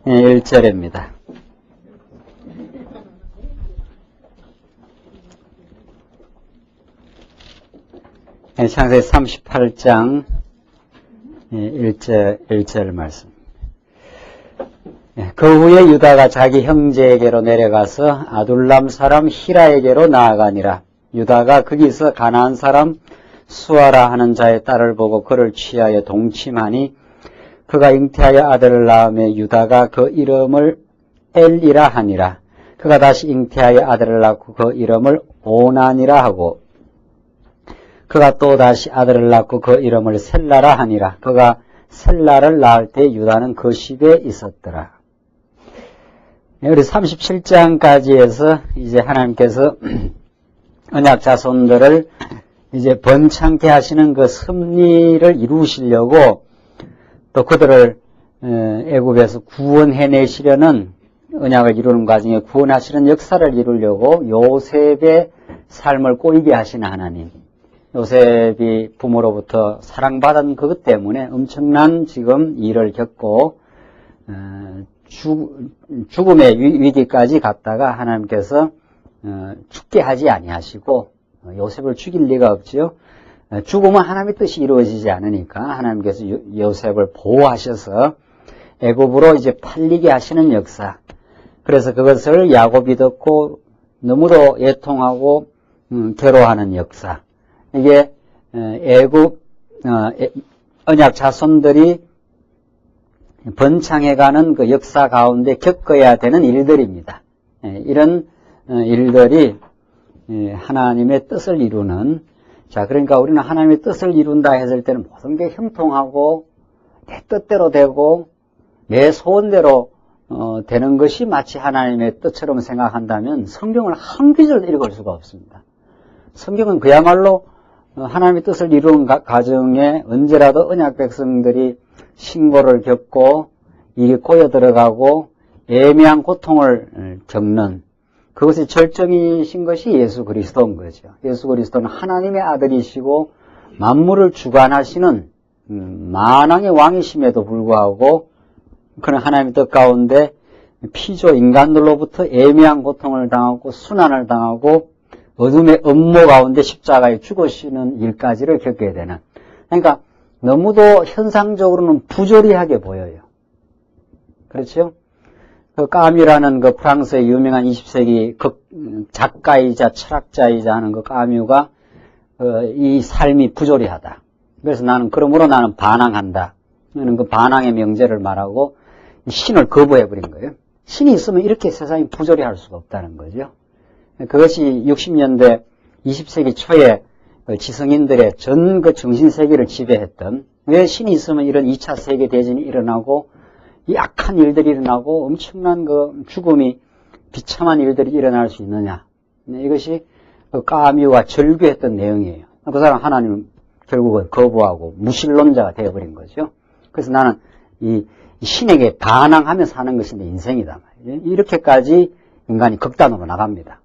1절입니다. 창세기 38장 1절 말씀. 그 후에 유다가 자기 형제에게로 내려가서 아둘람 사람 히라에게로 나아가니라. 유다가 거기서 가나안 사람 수아라 하는 자의 딸을 보고 그를 취하여 동침하니 그가 잉태하여 아들을 낳으며 유다가 그 이름을 엘이라 하니라. 그가 다시 잉태하여 아들을 낳고 그 이름을 오난이라 하고 그가 또 다시 아들을 낳고 그 이름을 셀라라 하니라. 그가 셀라를 낳을 때 유다는 그 집에 있었더라. 우리 37장까지 해서 이제 하나님께서 언약 자손들을 이제 번창케 하시는 그 섭리를 이루시려고 또 그들을 애굽에서 구원해내시려는 언약을 이루는 과정에 구원하시는 역사를 이루려고 요셉의 삶을 꼬이게 하시는 하나님. 요셉이 부모로부터 사랑받은 그것 때문에 엄청난 지금 일을 겪고 죽음의 위기까지 갔다가 하나님께서 죽게 하지 아니하시고 요셉을 죽일 리가 없지요. 죽음은 하나님의 뜻이 이루어지지 않으니까 하나님께서 요셉을 보호하셔서 애굽으로 이제 팔리게 하시는 역사. 그래서 그것을 야곱이 듣고 너무도 애통하고 괴로워하는 역사. 이게 애굽 언약 자손들이 번창해가는 그 역사 가운데 겪어야 되는 일들입니다. 이런 일들이 하나님의 뜻을 이루는, 자, 그러니까 우리는 하나님의 뜻을 이룬다 했을 때는 모든 게 형통하고 내 뜻대로 되고 내 소원대로 되는 것이 마치 하나님의 뜻처럼 생각한다면 성경을 한 구절 읽을 수가 없습니다. 성경은 그야말로 하나님의 뜻을 이루는 과정에 언제라도 언약 백성들이 신고를 겪고 이게 꼬여 들어가고 애매한 고통을 겪는 그것이 절정이신 것이 예수 그리스도인 거죠. 예수 그리스도는 하나님의 아들이시고 만물을 주관하시는 만왕의 왕이심에도 불구하고 그런 하나님의 뜻 가운데 피조 인간들로부터 애매한 고통을 당하고 순환을 당하고 어둠의 음모 가운데 십자가에 죽으시는 일까지를 겪게 되는, 그러니까 너무도 현상적으로는 부조리하게 보여요. 그렇죠? 그 까뮤라는 그 프랑스의 유명한 20세기 작가이자 철학자이자 하는 그 까뮤가 이 삶이 부조리하다. 그래서 그러므로 나는 반항한다. 그 반항의 명제를 말하고 신을 거부해버린 거예요. 신이 있으면 이렇게 세상이 부조리할 수가 없다는 거죠. 그것이 60년대 20세기 초에 지성인들의 전 그 정신세계를 지배했던, 왜 신이 있으면 이런 2차 세계대전이 일어나고 약한 일들이 일어나고 엄청난 그 죽음이 비참한 일들이 일어날 수 있느냐. 이것이 그 까뮤가 절규했던 내용이에요. 그 사람 하나님은 결국은 거부하고 무신론자가 되어버린 거죠. 그래서 나는 이 신에게 반항하며 사는 것이 내 인생이다. 이렇게까지 인간이 극단으로 나갑니다.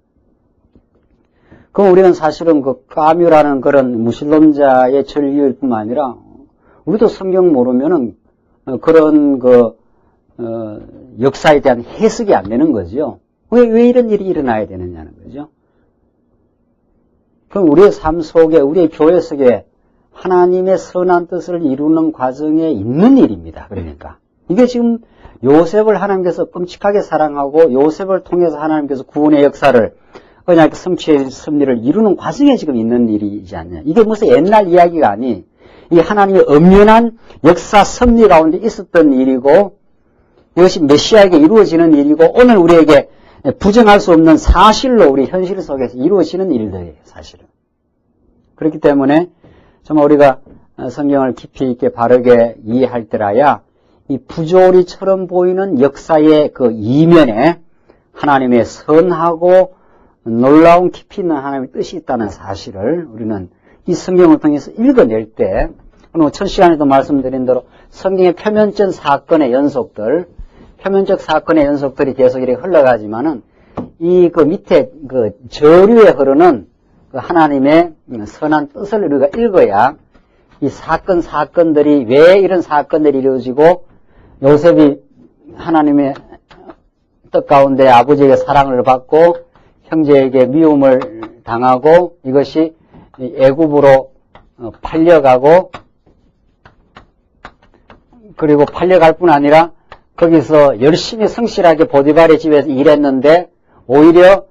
그럼 우리는 사실은 그 까뮤라는 그런 무신론자의 절규일 뿐만 아니라 우리도 성경 모르면은 그런 역사에 대한 해석이 안 되는 거죠. 왜 이런 일이 일어나야 되느냐는 거죠. 그럼 우리의 삶 속에, 우리의 교회 속에 하나님의 선한 뜻을 이루는 과정에 있는 일입니다. 그러니까 이게 지금 요셉을 하나님께서 끔찍하게 사랑하고 요셉을 통해서 하나님께서 구원의 역사를 언약의 성취의 섭리를 이루는 과정에 지금 있는 일이지 않냐. 이게 무슨 옛날 이야기가 아니, 이 하나님의 엄연한 역사 섭리 가운데 있었던 일이고 이것이 메시아에게 이루어지는 일이고 오늘 우리에게 부정할 수 없는 사실로 우리 현실 속에서 이루어지는 일들이에요. 사실은. 그렇기 때문에 정말 우리가 성경을 깊이 있게 바르게 이해할 때라야 이 부조리처럼 보이는 역사의 그 이면에 하나님의 선하고 놀라운 깊이 있는 하나님의 뜻이 있다는 사실을 우리는 이 성경을 통해서 읽어낼 때, 오늘 첫 시간에도 말씀드린 대로 성경의 표면적 사건의 연속들, 표면적 사건의 연속들이 계속 이렇게 흘러가지만은 이 그 밑에 그 저류에 흐르는 그 하나님의 선한 뜻을 우리가 읽어야 이 사건들이 왜 이런 사건들이 이루어지고 요셉이 하나님의 뜻 가운데 아버지에게 사랑을 받고 형제에게 미움을 당하고 이것이 애굽으로 팔려가고 그리고 팔려갈 뿐 아니라 거기서 열심히 성실하게 보디발의 집에서 일했는데 오히려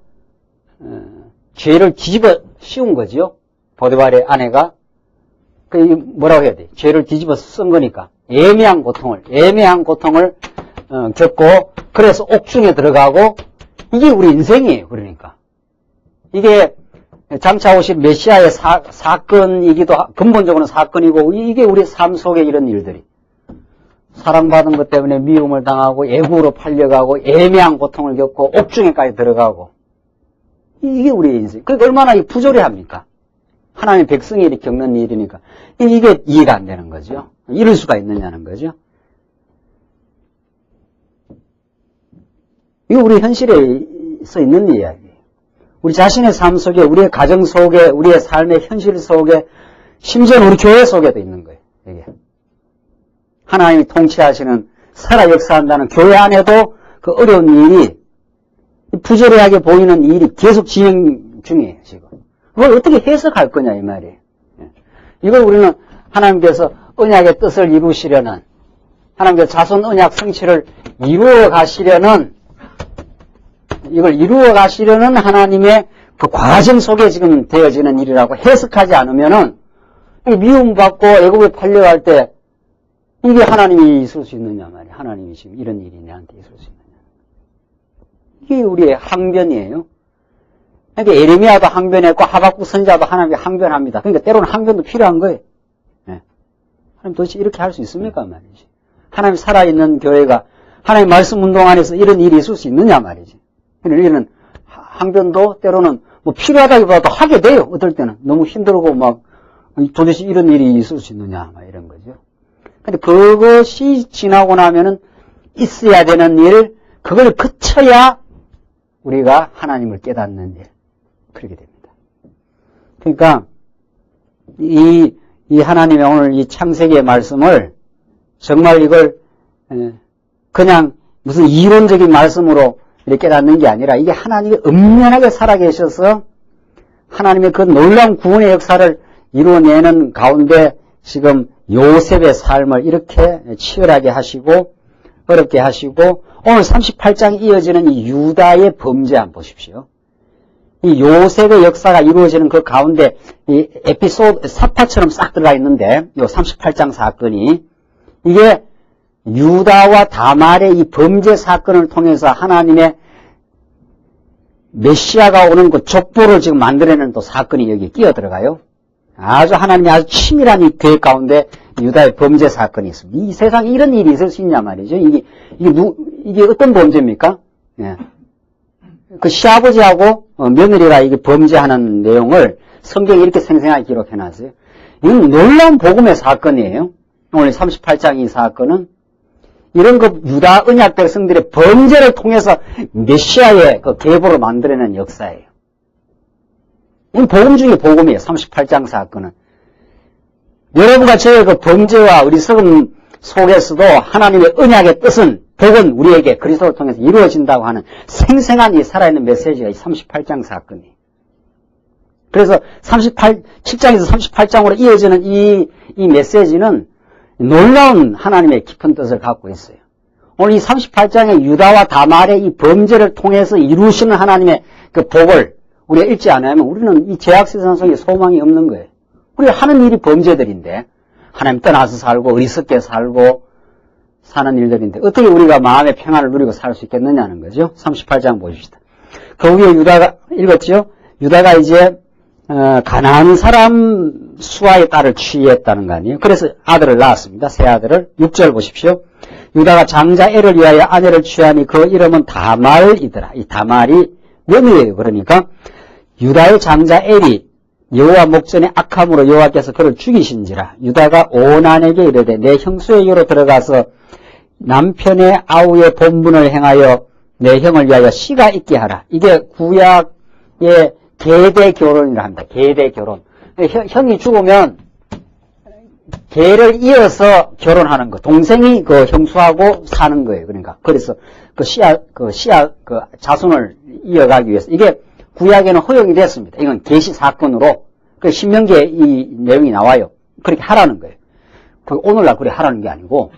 죄를 뒤집어 씌운 거죠. 보디발의 아내가. 뭐라고 해야 돼? 죄를 뒤집어 쓴 거니까. 애매한 고통을 겪고 그래서 옥중에 들어가고 이게 우리 인생이에요. 그러니까. 이게 장차 오실 메시아의 사건이기도 근본적으로는 사건이고 이게 우리 삶 속에 이런 일들이. 사랑받은 것 때문에 미움을 당하고 애국으로 팔려가고 애매한 고통을 겪고 옥중에까지 들어가고 이게 우리의 인생. 그러니까 얼마나 부조리합니까? 하나님의 백성이 이렇게 겪는 일이니까 이게 이해가 안 되는 거죠. 이럴 수가 있느냐는 거죠. 이거 우리 현실에서 있는 이야기예요. 우리 자신의 삶 속에, 우리의 가정 속에, 우리의 삶의 현실 속에, 심지어는 우리 교회 속에도 있는 거예요. 이게. 하나님이 통치하시는, 살아 역사한다는 교회 안에도 그 어려운 일이, 부조리하게 보이는 일이 계속 진행 중이에요, 지금. 그걸 어떻게 해석할 거냐, 이 말이에요. 이걸 우리는 하나님께서 언약의 뜻을 이루시려는, 하나님께서 자손 언약 성취를 이루어 가시려는, 이걸 이루어 가시려는 하나님의 그 과정 속에 지금 되어지는 일이라고 해석하지 않으면은, 미움받고 애굽에 팔려갈 때, 이게 하나님이 있을 수 있느냐 말이에요. 하나님이 지금 이런 일이 내한테 있을 수 있느냐. 이게 우리의 항변이에요. 그러니까 예레미야도 항변했고 하박국 선지자도 하나님이 항변합니다. 그러니까 때로는 항변도 필요한 거예요. 네. 하나님 도대체 이렇게 할 수 있습니까 말이지. 하나님 살아있는 교회가 하나님 말씀 운동 안에서 이런 일이 있을 수 있느냐 말이지. 이런 항변도 때로는 뭐 필요하다기보다도 하게 돼요. 어떨 때는 너무 힘들고 막 도대체 이런 일이 있을 수 있느냐 막 이런 거죠. 근데 그것이 지나고 나면은 있어야 되는 일, 그걸 거쳐야 우리가 하나님을 깨닫는 일. 그렇게 됩니다. 그러니까, 이 하나님의 오늘 이 창세기의 말씀을 정말 이걸 그냥 무슨 이론적인 말씀으로 이렇게 깨닫는 게 아니라 이게 하나님이 엄연하게 살아계셔서 하나님의 그 놀라운 구원의 역사를 이루어내는 가운데 지금 요셉의 삶을 이렇게 치열하게 하시고 어렵게 하시고 오늘 38장에 이어지는 이 유다의 범죄 한번 보십시오. 이 요셉의 역사가 이루어지는 그 가운데 이 에피소드 사파처럼 싹 들어가 있는데 이 38장 사건이 이게 유다와 다말의 이 범죄 사건을 통해서 하나님의 메시아가 오는 그 족보를 지금 만들어내는 또 사건이 여기 끼어 들어가요. 아주 하나님의 아주 치밀한 이 계획 가운데 유다의 범죄 사건이 있습니다. 이 세상에 이런 일이 있을 수 있냐 말이죠. 이게 어떤 범죄입니까? 예. 그 시아버지하고 며느리가 이게 범죄하는 내용을 성경에 이렇게 생생하게 기록해놨어요. 이건 놀라운 복음의 사건이에요. 오늘 38장 이 사건은 이런 그 유다 언약 백성들의 범죄를 통해서 메시아의 그 계보를 만들어낸 역사예요. 이건 복음 중에 복음이에요. 38장 사건은. 여러분과 저의 그 범죄와 어리석음 속에서도 하나님의 언약의 뜻은 복은 우리에게 그리스도를 통해서 이루어진다고 하는 생생한 이 살아있는 메시지가 이 38장 사건이에요. 그래서 7장에서 38장으로 이어지는 이 메시지는 놀라운 하나님의 깊은 뜻을 갖고 있어요. 오늘 이 38장의 유다와 다말의 이 범죄를 통해서 이루시는 하나님의 그 복을 우리가 읽지 않으면 우리는 이 죄악 세상 속에 소망이 없는 거예요. 우리가 하는 일이 범죄들인데 하나님 떠나서 살고 어리석게 살고 사는 일들인데 어떻게 우리가 마음의 평안을 누리고 살 수 있겠느냐는 거죠. 38장 보십시다. 그 후에 유다가 읽었죠. 유다가 이제 가나안 사람 수아의 딸을 취했다는 거 아니에요. 그래서 아들을 낳았습니다. 세 아들을. 6절 보십시오. 유다가 장자 엘을 위하여 아내를 취하니 그 이름은 다말이더라. 이 다말이 명이에요. 그러니까 유다의 장자 엘이 여호와 목전에 악함으로 여호와께서 그를 죽이신지라. 유다가 오난에게 이르되 내 형수의 유로 들어가서 남편의 아우의 본분을 행하여 내 형을 위하여 씨가 있게 하라. 이게 구약의 계대 결혼이라 합니다. 계대 결혼. 형이 죽으면 계를 이어서 결혼하는 거. 동생이 그 형수하고 사는 거예요. 그러니까. 그래서 그 자손을 이어가기 위해서. 이게 구약에는 허용이 됐습니다. 이건 계시 사건으로. 그 신명기에 이 내용이 나와요. 그렇게 하라는 거예요. 오늘날 그렇게 하라는 게 아니고.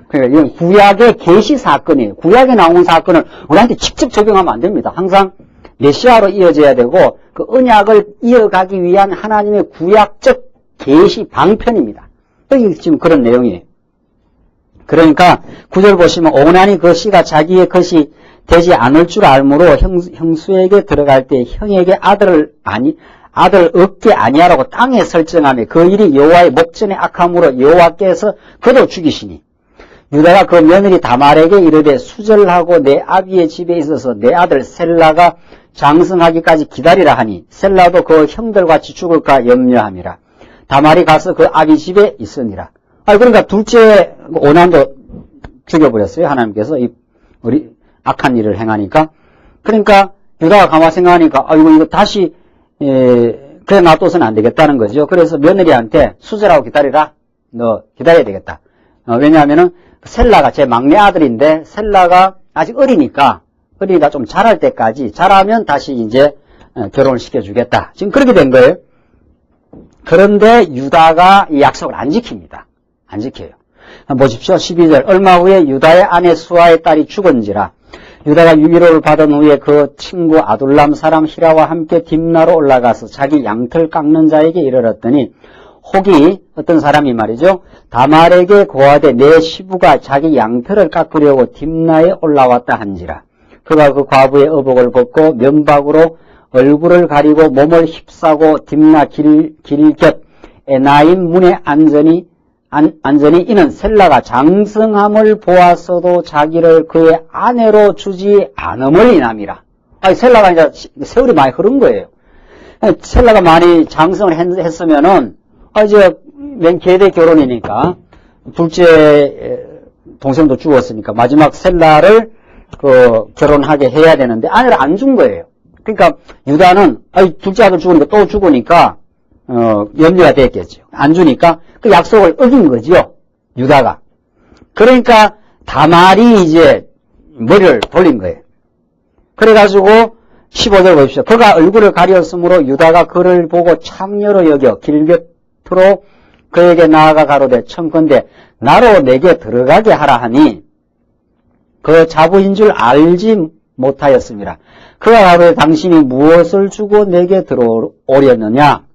그러니까 이건 구약의 계시 사건이에요. 구약에 나온 사건을 우리한테 직접 적용하면 안 됩니다. 항상 메시아로 이어져야 되고 그 언약을 이어가기 위한 하나님의 구약적 계시 방편입니다. 여기 지금 그런 내용이에요. 그러니까 9절 보시면 오나니 그 씨가 자기의 것이 되지 않을 줄 알므로 형수에게 들어갈 때 형에게 아들을 얻게 아니하라고 땅에 설정하며 그 일이 여호와의 목전에 악함으로 여호와께서 그도 죽이시니 유다가 그 며느리 다말에게 이르되 수절하고 내 아비의 집에 있어서 내 아들 셀라가 장성하기까지 기다리라 하니 셀라도 그 형들같이 죽을까 염려함이라. 다말이 가서 그 아비 집에 있으니라. 그러니까 둘째 오난도 죽여버렸어요. 하나님께서 우리 악한 일을 행하니까. 그러니까 유다가 가만 생각하니까 이거 다시 그래 놔둬서는 안 되겠다는 거죠. 그래서 며느리한테 수절하고 기다리라. 너 기다려야 되겠다. 왜냐하면은 셀라가 제 막내 아들인데 셀라가 아직 어리니까 좀 자랄 때까지 자라면 다시 이제 결혼을 시켜주겠다. 지금 그렇게 된 거예요. 그런데 유다가 이 약속을 안 지킵니다. 안 지켜요. 보십시오. 12절 얼마 후에 유다의 아내 수아의 딸이 죽은지라. 유다가 위로를 받은 후에 그 친구 아둘람 사람 히라와 함께 딥나로 올라가서 자기 양털 깎는 자에게 이르렀더니 혹이 어떤 사람이 말이죠. 다말에게 고하되 내 시부가 자기 양털을 깎으려고 딥나에 올라왔다 한지라. 그가 그 과부의 의복을 벗고 면박으로 얼굴을 가리고 몸을 휩싸고 딥나 길곁 에나임 문에 안전히 이는 셀라가 장성함을 보았어도 자기를 그의 아내로 주지 않음을 인함이라. 셀라가 이제 세월이 많이 흐른 거예요. 셀라가 많이 장성을 했으면은 이제 맨 계대 결혼이니까 둘째 동생도 죽었으니까 마지막 셀라를 결혼하게 해야 되는데 아내를 안 준 거예요. 그러니까 유다는 둘째 아들 죽으니까 또 죽으니까 염려가 됐겠죠. 안 주니까 그 약속을 어긴 거죠. 유다가. 그러니까 다말이 이제 머리를 돌린 거예요. 그래가지고 15절 보십시오. 그가 얼굴을 가렸으므로 유다가 그를 보고 창녀로 여겨 길곁으로 그에게 나아가 가로되 청컨대 나로 내게 들어가게 하라 하니 그 자부인 줄 알지 못하였습니다. 그가 가로되 당신이 무엇을 주고 내게 들어오려느냐.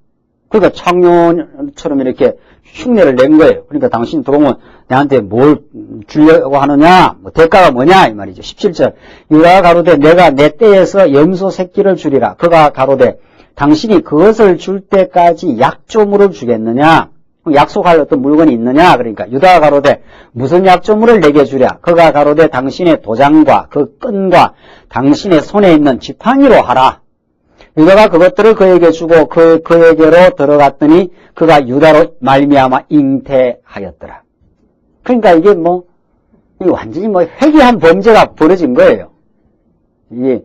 그러니까 창녀처럼 이렇게 흉내를 낸 거예요. 그러니까 당신 들어오면 내한테 뭘 주려고 하느냐, 대가가 뭐냐 이 말이죠. 17절 유다가 가로되 내가 내 떼에서 염소 새끼를 주리라. 그가 가로되 당신이 그것을 줄 때까지 약조물을 주겠느냐. 약속할 어떤 물건이 있느냐. 그러니까 유다가 가로되 무슨 약조물을 내게 주랴. 그가 가로되 당신의 도장과 그 끈과 당신의 손에 있는 지팡이로 하라. 유다가 그것들을 그에게 주고 그에게로 들어갔더니 그가 유다로 말미암아 잉태하였더라. 그러니까 이게 이게 완전히 회개한 범죄가 벌어진 거예요. 이게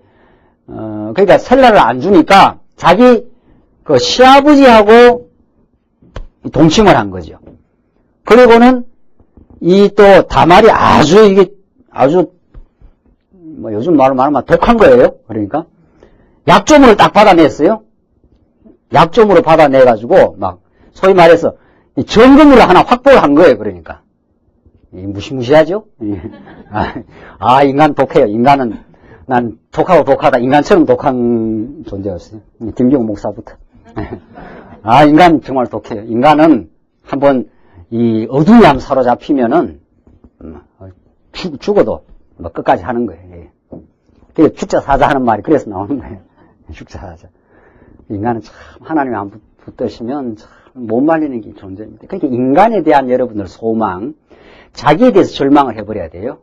그러니까 셀라를 안 주니까 자기 그 시아버지하고 동침을 한 거죠. 그리고는 이 또 다말이 아주 요즘 말로 말하면 독한 거예요. 그러니까 약조물을 딱 받아냈어요. 약조물을 받아내가지고 소위 말해서 점검으로 하나 확보를 한 거예요. 그러니까 무시무시하죠. 인간 독해요. 인간은 난 독하고 독하다. 인간처럼 독한 존재였어요. 김경호 목사부터. 인간 정말 독해요. 인간은 한번 이 어둠이 한번 사로잡히면은 죽어도 끝까지 하는 거예요. 그게 죽자사자 하는 말이 그래서 나오는 거예요. 죽자사자. 인간은 참 하나님이 안 붙드시면 참 못 말리는 게 존재입니다. 그러니까 인간에 대한 여러분들 소망, 자기에 대해서 절망을 해버려야 돼요.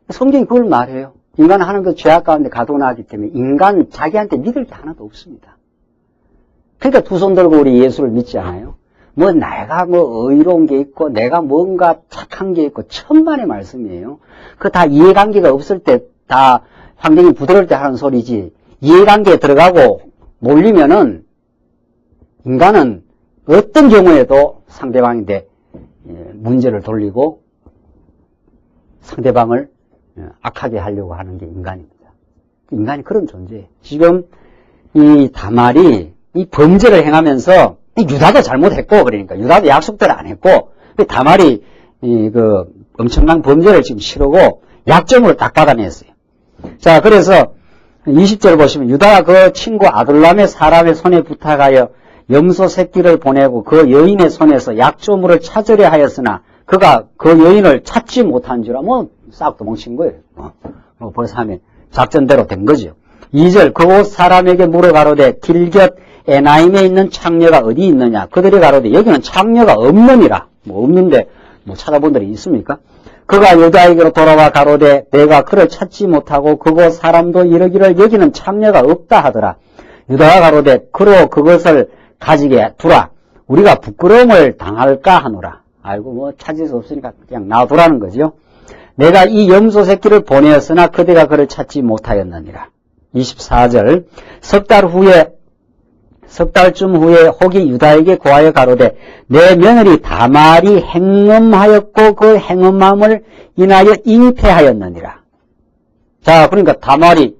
성경이 그걸 말해요. 인간은 하나님께서 죄악 가운데 가둬나기 때문에 인간 자기한테 믿을 게 하나도 없습니다. 그러니까 두 손 들고 우리 예수를 믿지 않아요? 내가 의로운 게 있고, 내가 뭔가 착한 게 있고, 천만의 말씀이에요. 그 다 이해관계가 없을 때, 다 환경이 부드러울 때 하는 소리지, 이해관계에 들어가고 몰리면은, 인간은 어떤 경우에도 상대방인데 문제를 돌리고 상대방을 악하게 하려고 하는 게 인간입니다. 인간이 그런 존재예요. 지금 이 다말이 이 범죄를 행하면서 유다도 잘못했고, 그러니까 유다도 약속대로 안 했고, 다말이 엄청난 범죄를 지금 치르고 약점으로 딱 받아냈어요. 자, 그래서 20절 보시면 유다가 그 친구 아둘람의 사람의 손에 부탁하여 염소 새끼를 보내고 그 여인의 손에서 약조물을 찾으려 하였으나 그가 그 여인을 찾지 못한 줄 싹 도망친 거예요. 벌써 하면 작전대로 된 거죠. 2절 그곳 사람에게 물어가로되 길곁 에나임에 있는 창녀가 어디 있느냐. 그들이 가로되 여기는 창녀가 없느니라. 없는데 찾아본 데이 있습니까? 그가 유다에게로 돌아와 가로되 내가 그를 찾지 못하고 그곳 사람도 이르기를 여기는 창녀가 없다 하더라. 유다가 가로되 그로 그것을 가지게 두라. 우리가 부끄러움을 당할까 하노라. 아이고 찾을 수 없으니까 그냥 놔두라는 거죠. 내가 이 염소 새끼를 보내었으나 그대가 그를 찾지 못하였느니라. 24절 석 달쯤 후에 혹이 유다에게 고하여 가로되 내 며느리 다말이 행음하였고 그 행음함을 인하여 잉태하였느니라. 자, 그러니까 다말이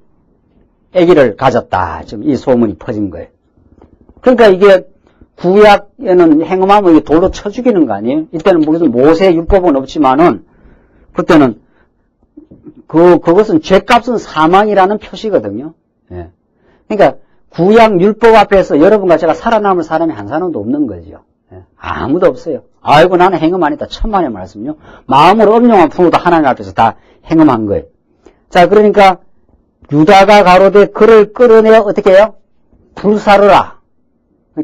아기를 가졌다. 지금 이 소문이 퍼진 거예요. 그러니까 이게 구약에는 행음하면 돌로 쳐 죽이는 거 아니에요? 이때는 무슨 모세 율법은 없지만은 그때는 그것은 죄값은 사망이라는 표시거든요. 예. 그러니까 구약 율법 앞에서 여러분과 제가 살아남을 사람이 한 사람도 없는 거죠. 예. 아무도 없어요. 아이고 나는 행음 안 했다. 천만의 말씀요. 마음으로 엄령한 품어도 하나님 앞에서 다 행음한 거예요. 자, 그러니까 유다가 가로되 그를 끌어내어 어떻게 해요? 불사르라.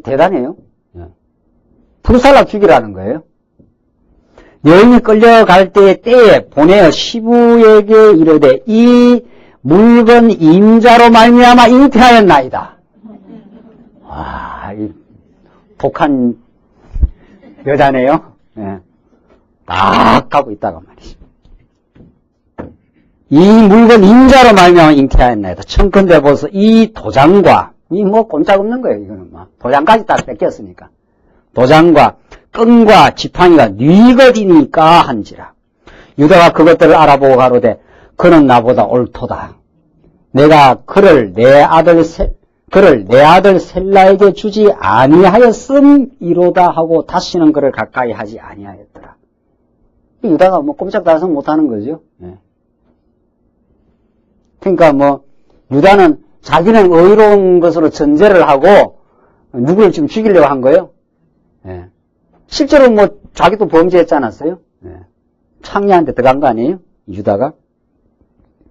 대단해요. 예. 불살라 죽이라는 거예요. 여인이 끌려갈 때에 보내어 시부에게 이르되 이 물건 임자로 말미암아 잉태하였나이다. 와, 이 독한 여자네요. 예. 딱 하고 있다가 말이죠. 이 물건 임자로 말미암아 잉태하였나이다. 청컨대 보소 이 도장과 이 꼼짝없는 거예요. 이거는 도장까지 다 뺏겼으니까. 도장과 끈과 지팡이가 뉘거디니까 한지라. 유다가 그것들을 알아보고 가로되 그는 나보다 옳도다. 내가 그를 내 아들 셀라에게 주지 아니하였음이로다 하고 다시는 그를 가까이 하지 아니하였더라. 유다가 꼼짝달싹 못하는 거죠. 네. 그러니까 유다는 자기는 의로운 것으로 전제를 하고 누구를 지금 죽이려고 한 거예요. 네. 실제로 자기도 범죄했지 않았어요? 네. 창녀한테 들어간 거 아니에요? 유다가?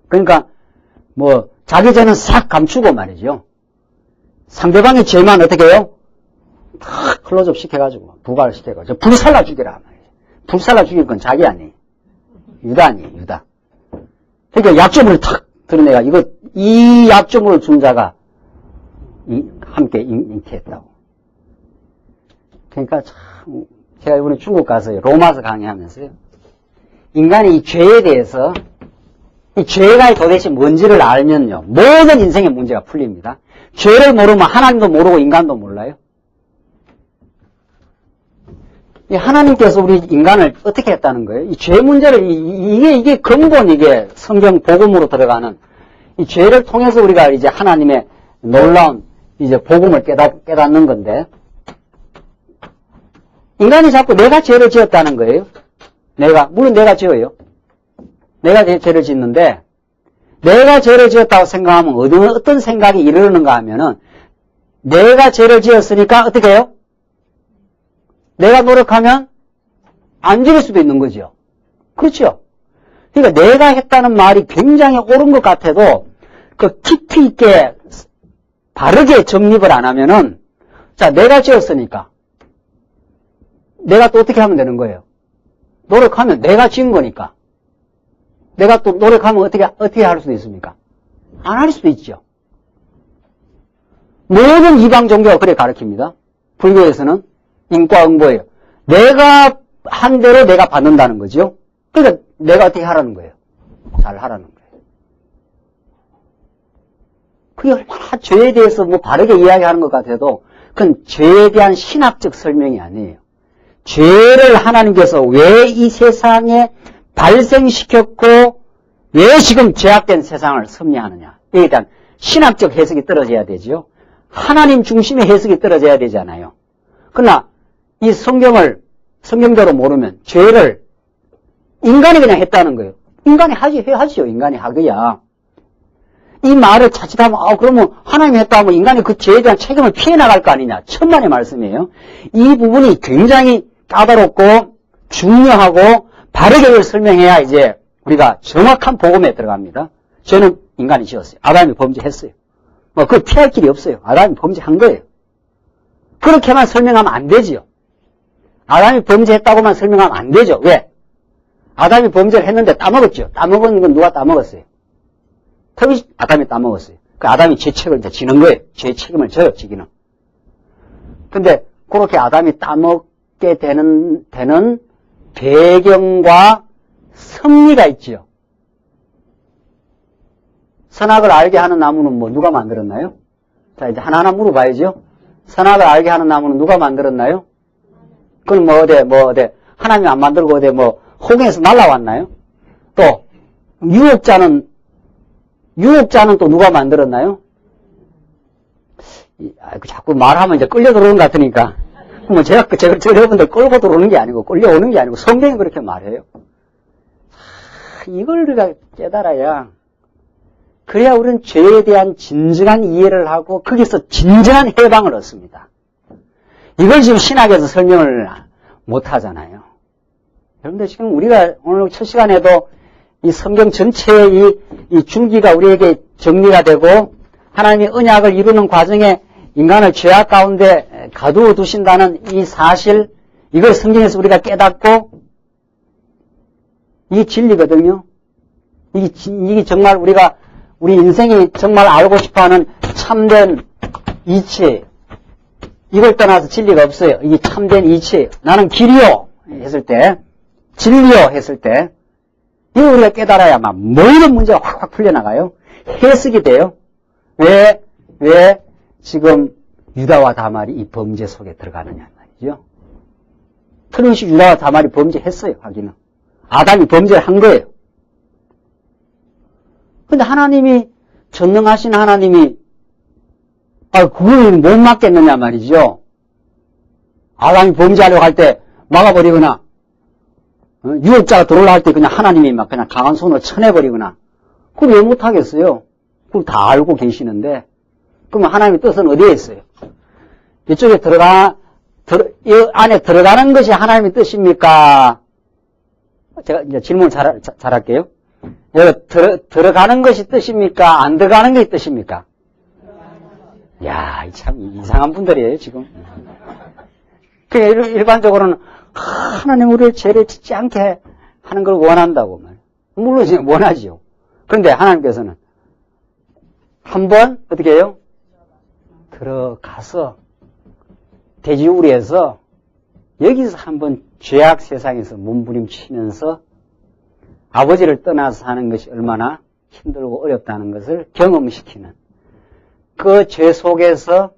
그러니까 자기 죄는 싹 감추고 말이죠. 상대방의 죄만 어떻게 해요? 탁 클로즈업 시켜가지고 부각을 시켜가지고 불살라 죽이라 말이에요. 불살라 죽일 건 자기 아니에요. 유다 아니에요. 유다. 그러니까 약점을 탁 드러내가 이 약점을 준 자가 함께 잉태했다고. 그러니까 참 제가 이번에 중국 가서 로마서 강의하면서요. 인간이 이 죄에 대해서 이 죄가 도대체 뭔지를 알면요. 모든 인생의 문제가 풀립니다. 죄를 모르면 하나님도 모르고 인간도 몰라요. 하나님께서 우리 인간을 어떻게 했다는 거예요? 이 죄 문제를 이게 근본 이게 성경 복음으로 들어가는 이 죄를 통해서 우리가 이제 하나님의 놀라운 이제 복음을 깨닫는 건데 인간이 자꾸 내가 죄를 지었다는 거예요. 물론 내가 지어요. 내가 죄를 짓는데 내가 죄를 지었다고 생각하면 어떤 생각이 이르는가 하면은 내가 죄를 지었으니까 어떻게 해요? 내가 노력하면 안 지을 수도 있는 거죠. 그렇죠? 그러니까 내가 했다는 말이 굉장히 옳은 것 같아도 깊이 있게 바르게 정립을 안 하면은 자, 내가 지었으니까 내가 또 어떻게 하면 되는 거예요? 노력하면 내가 지은 거니까. 내가 또 노력하면 어떻게 할 수도 있습니까? 안 할 수도 있죠. 모든 이방 종교가 그래 가르칩니다. 불교에서는 인과응보예요. 내가 한 대로 내가 받는다는 거죠. 그러니까 내가 어떻게 하라는 거예요? 잘 하라는 거예요. 그게 얼마나 죄에 대해서 바르게 이야기하는 것 같아도 그건 죄에 대한 신학적 설명이 아니에요. 죄를 하나님께서 왜 이 세상에 발생시켰고 왜 지금 죄악된 세상을 섭리하느냐. 여기에 대한 신학적 해석이 떨어져야 되죠. 하나님 중심의 해석이 떨어져야 되잖아요. 그러나 이 성경대로 모르면 죄를 인간이 그냥 했다는 거예요. 인간이 해야지요. 인간이 하고야. 이 말을 자칫하면, 그러면 하나님이 했다 하면 인간이 그 죄에 대한 책임을 피해 나갈 거 아니냐. 천만의 말씀이에요. 이 부분이 굉장히 까다롭고 중요하고 바르게 설명해야 이제 우리가 정확한 복음에 들어갑니다. 죄는 인간이 지었어요. 아담이 범죄했어요. 그걸 피할 길이 없어요. 아담이 범죄한 거예요. 그렇게만 설명하면 안 되지요. 아담이 범죄했다고만 설명하면 안 되죠. 왜? 아담이 범죄를 했는데 따먹었죠. 따먹은 건 누가 따먹었어요? 특히 아담이 따먹었어요. 그 아담이 죄책을 이제 지는 거예요. 죄 책임을 져요, 지기는. 근데 그렇게 아담이 따먹게 되는 배경과 섭리가 있지요. 선악을 알게 하는 나무는 뭐 누가 만들었나요? 자, 이제 하나하나 물어봐야죠. 선악을 알게 하는 나무는 누가 만들었나요? 그건 어디, 하나님이 안 만들고 홍해에서 날라왔나요? 또, 유혹자는 또 누가 만들었나요? 자꾸 말하면 이제 끌려 들어오는 것 같으니까. 뭐 제가 여러분들 끌고 들어오는 게 아니고, 끌려오는 게 아니고, 성경이 그렇게 말해요. 이걸 우리가 깨달아야, 그래야 우리는 죄에 대한 진정한 이해를 하고, 거기서 진정한 해방을 얻습니다. 이걸 지금 신학에서 설명을 못 하잖아요. 여러분들 지금 우리가 오늘 첫 시간에도 이 성경 전체의 이 줄기가 우리에게 정리가 되고 하나님이 언약을 이루는 과정에 인간을 죄악 가운데 가두어 두신다는 이 사실, 이걸 성경에서 우리가 깨닫고 이게 진리거든요. 이게 정말 우리 인생이 정말 알고 싶어하는 참된 이치, 이걸 떠나서 진리가 없어요. 이게 참된 이치예요. 나는 길이요 했을 때, 진리요 했을 때, 이거 우리가 깨달아야만 모든 문제가 확확 풀려나가요. 해석이 돼요. 왜 지금 유다와 다말이 이 범죄 속에 들어가느냐 말이죠. 틀림없이 유다와 다말이 범죄했어요. 하기는 아담이 범죄를 한 거예요. 근데 하나님이, 전능하신 하나님이 그걸 못 막겠느냐 말이죠. 아담이 범죄하려고 할 때 막아버리거나, 유혹자가 들어오려 할 때 그냥 하나님이 막 그냥 강한 손으로 쳐내버리거나, 그걸 왜 못하겠어요? 그걸 다 알고 계시는데, 그러면 하나님의 뜻은 어디에 있어요? 이쪽에 이 안에 들어가는 것이 하나님의 뜻입니까? 제가 이제 질문 잘할게요. 여기 들어가는 것이 뜻입니까? 안 들어가는 것이 뜻입니까? 야, 참 이상한 분들이에요, 지금. 그냥 일반적으로는 하나님 우리를 죄를 짓지 않게 하는 걸 원한다고 말이에요. 물론 원하지요. 그런데 하나님께서는 한번 어떻게 해요? 들어가서 돼지우리에서 여기서 한번 죄악 세상에서 몸부림치면서 아버지를 떠나서 사는 것이 얼마나 힘들고 어렵다는 것을 경험시키는, 그 죄 속에서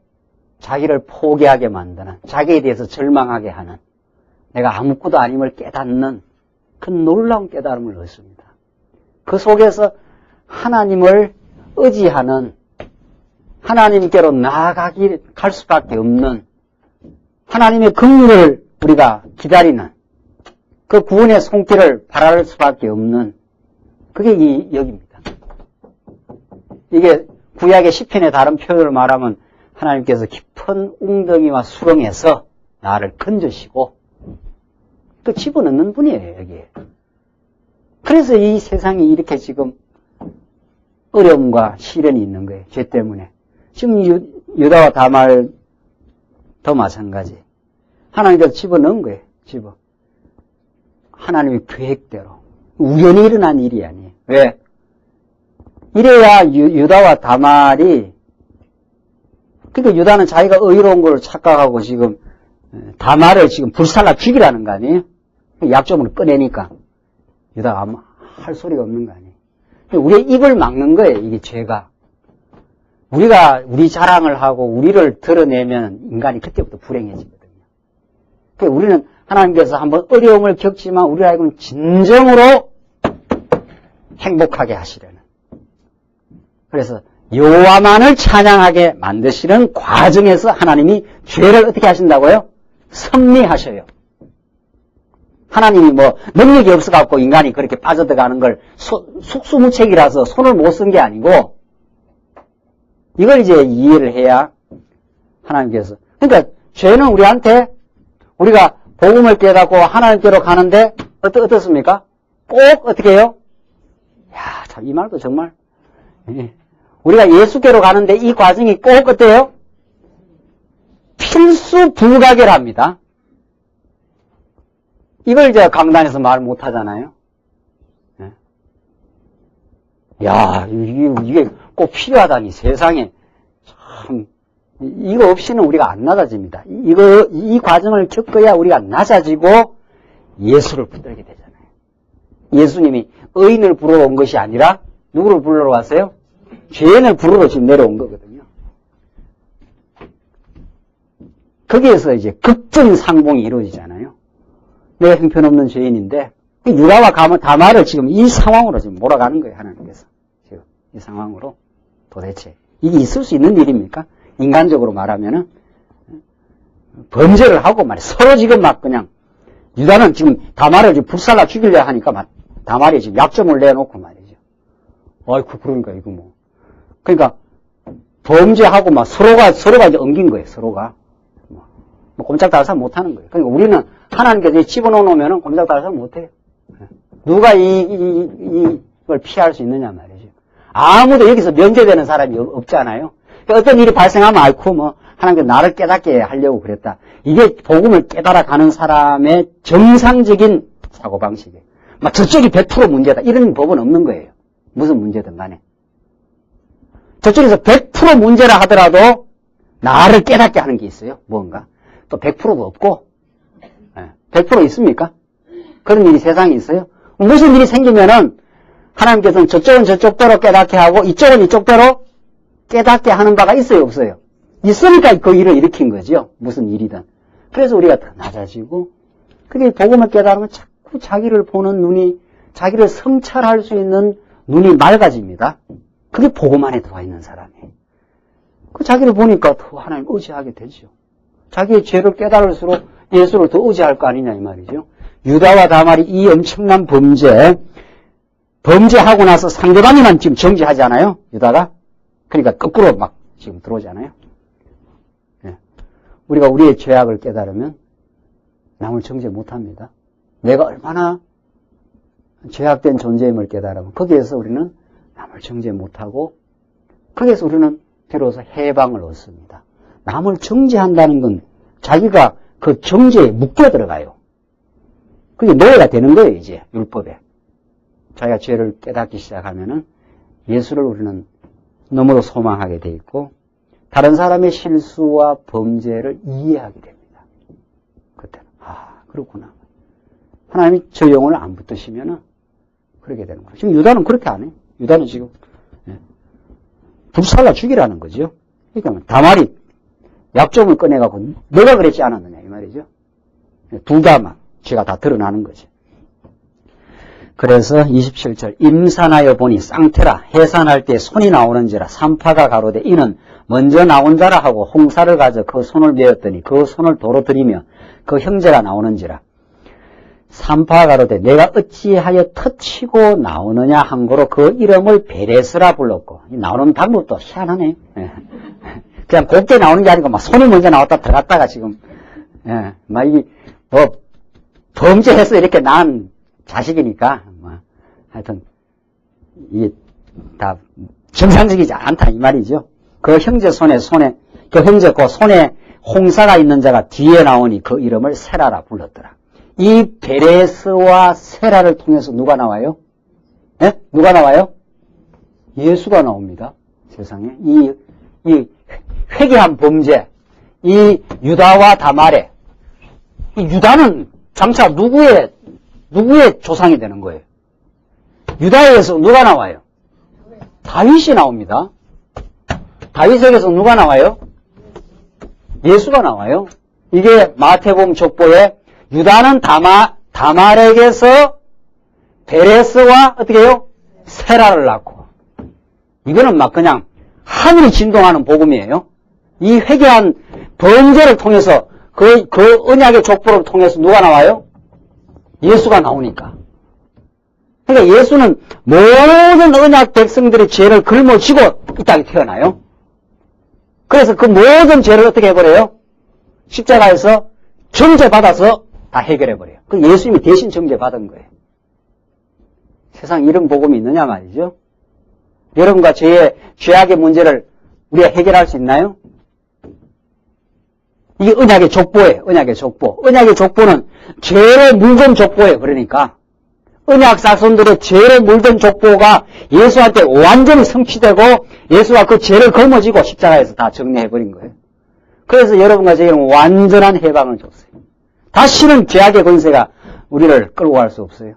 자기를 포기하게 만드는, 자기에 대해서 절망하게 하는, 내가 아무것도 아님을 깨닫는 그 놀라운 깨달음을 얻습니다. 그 속에서 하나님을 의지하는, 하나님께로 갈 수밖에 없는, 하나님의 긍휼을 우리가 기다리는, 그 구원의 손길을 바랄 수밖에 없는, 그게 이 여기입니다. 이게 구약의 시편의 다른 표현을 말하면 하나님께서 깊은 웅덩이와 수렁에서 나를 건져시고 또 집어넣는 분이에요, 여기에. 그래서 이 세상이 이렇게 지금 어려움과 시련이 있는 거예요, 죄 때문에. 지금 유다와 다말도 마찬가지. 하나님께서 집어넣은 거예요, 하나님의 계획대로. 우연히 일어난 일이 아니에요. 왜? 이래야 유다와 다말이, 그러니까 유다는 자기가 의로운 걸 착각하고 지금 다말을 지금 불살라 죽이라는 거 아니에요? 약점을 꺼내니까 유다가 아무 할 소리가 없는 거 아니에요? 우리의 입을 막는 거예요, 이게 죄가. 우리가 우리 자랑을 하고 우리를 드러내면 인간이 그때부터 불행해지거든요. 그러니까 우리는 하나님께서 한번 어려움을 겪지만 우리 알고는 진정으로 행복하게 하시려는. 그래서 여호와만을 찬양하게 만드시는 과정에서 하나님이 죄를 어떻게 하신다고요? 섭리하셔요. 하나님이 뭐 능력이 없어갖고 인간이 그렇게 빠져들어가는 걸 속수무책이라서 손을 못 쓴 게 아니고 이걸 이제 이해를 해야 하나님께서. 그러니까 죄는 우리한테 우리가 복음을 깨닫고 하나님께로 가는데 어떻습니까? 꼭 어떻게 해요? 야, 참 이 말도 정말 우리가 예수께로 가는데 이 과정이 꼭 어때요? 필수 불가결합니다. 이걸 이제 강단에서 말 못하잖아요. 야, 이게 꼭 필요하다니 세상에 참 이거 없이는 우리가 안 낮아집니다. 이 과정을 겪어야 우리가 낮아지고 예수를 붙들게 되잖아요. 예수님이 의인을 부르러 온 것이 아니라 누구를 부르러 왔어요? 죄인을 부르러 지금 내려온 거거든요. 거기에서 이제 극적인 상봉이 이루어지잖아요. 내가 형편없는 죄인인데 유다와 다말을 지금 이 상황으로 지금 몰아가는 거예요. 하나님께서 지금 이 상황으로. 도대체 이게 있을 수 있는 일입니까? 인간적으로 말하면은 범죄를 하고 말이야. 서로 지금 막 그냥 유다는 지금 다말을 지금 불살라 죽이려 하니까 막 다말이 지금 약점을 내놓고 말이죠. 아이고 그러니까 이거 뭐 그러니까 범죄하고 막 서로가 이제 엉긴 거예요. 서로가 뭐 꼼짝달싹 못 하는 거예요. 그러니까 우리는 하나님께서 집어넣으면은 꼼짝달싹 못 해요. 누가 이걸 피할 수 있느냐 말이죠. 아무도 여기서 면제되는 사람이 없잖아요. 그러니까 어떤 일이 발생하면 아이고 뭐 하나님께서 나를 깨닫게 하려고 그랬다. 이게 복음을 깨달아 가는 사람의 정상적인 사고방식이에요. 막 저쪽이 100% 문제다. 이런 법은 없는 거예요. 무슨 문제든 간에. 저쪽에서 100% 문제라 하더라도 나를 깨닫게 하는 게 있어요. 뭔가. 또 100%도 없고 100% 있습니까? 그런 일이 세상에 있어요? 무슨 일이 생기면은 하나님께서는 저쪽은 저쪽대로 깨닫게 하고 이쪽은 이쪽대로 깨닫게 하는 바가 있어요? 없어요? 있으니까 그 일을 일으킨 거죠. 무슨 일이든. 그래서 우리가 더 낮아지고 그게 복음을 깨달으면 자꾸 자기를 보는 눈이 자기를 성찰할 수 있는 눈이 맑아집니다. 그게 복음 안에 들어와 있는 사람이에요. 그 자기를 보니까 더 하나님 의지하게 되죠. 자기의 죄를 깨달을수록 예수를 더 의지할 거 아니냐 이 말이죠. 유다와 다말이 이 엄청난 범죄하고 나서 상대방이만 지금 정죄하지 않아요? 유다가? 그러니까 거꾸로 막 지금 들어오잖아요. 우리가 우리의 죄악을 깨달으면 남을 정죄 못합니다. 내가 얼마나 죄악된 존재임을 깨달으면 거기에서 우리는 남을 정죄 못하고 거기에서 우리는 비로소 해방을 얻습니다. 남을 정죄한다는 건 자기가 그 정죄에 묶여 들어가요. 그게 노예가 되는 거예요. 이제 율법에. 자기가 죄를 깨닫기 시작하면은 예수를 우리는 너무도 소망하게 돼 있고 다른 사람의 실수와 범죄를 이해하게 됩니다. 그때는 그렇구나. 하나님이 저 영혼을 안 붙드시면은 그렇게 되는 거예요. 지금 유다는 그렇게 안 해요. 유다는 지금 불살라 죽이라는 거죠. 그러니까 다말이 약점을 꺼내갖고 너가 그랬지 않았느냐 이 말이죠. 둘 다 막 죄가 다 드러나는 거죠. 그래서 27절 임산하여 보니 쌍태라 해산할 때 손이 나오는지라 산파가 가로되 이는 먼저 나온 자라 하고 홍사를 가져 그 손을 메었더니 그 손을 도로 들이며 그 형제가 나오는지라 산파가 가로되 내가 어찌하여 터치고 나오느냐 한 거로 그 이름을 베레스라 불렀고 나오는 방법도 희한하네. 그냥 곱게 나오는 게 아니고 막 손이 먼저 나왔다 들어갔다가 지금 막 이 뭐 범죄해서 이렇게 낳은 자식이니까 뭐 하여튼 이게 다 정상적이지 않다 이 말이죠. 그 형제 그 형제 그 손에 홍사가 있는 자가 뒤에 나오니 그 이름을 세라라 불렀더라. 이 베레스와 세라를 통해서 누가 나와요? 누가 나와요? 예수가 나옵니다. 세상에 이 회개한 범죄, 이 유다와 다말의 이 유다는 장차 누구의 조상이 되는 거예요? 유다에서 누가 나와요? 다윗이 나옵니다. 다윗에게서 누가 나와요? 예수가 나와요. 이게 마태복음 족보에 유다는 다말에게서 베레스와 어떻게 해요? 세라를 낳고. 이거는 막 그냥 하늘이 진동하는 복음이에요. 이 회개한 번제를 통해서 그 언약의 족보를 통해서 누가 나와요? 예수가 나오니까. 그러니까 예수는 모든 언약 백성들의 죄를 짊어지고 이 땅에 태어나요. 그래서 그 모든 죄를 어떻게 해버려요? 십자가에서 정죄받아서 다 해결해버려요. 그 예수님이 대신 정죄받은 거예요. 세상 이런 복음이 있느냐 말이죠. 여러분과 죄악의 문제를 우리가 해결할 수 있나요? 이게 언약의 족보예요. 언약의 족보. 언약의 족보는 죄로 물든 족보예요. 그러니까 언약 자손들의 죄로 물든 족보가 예수한테 완전히 성취되고 예수가 그 죄를 거머쥐고 십자가에서 다 정리해버린 거예요. 그래서 여러분과 저희는 완전한 해방을 줬어요. 다시는 죄악의 권세가 우리를 끌고 갈 수 없어요.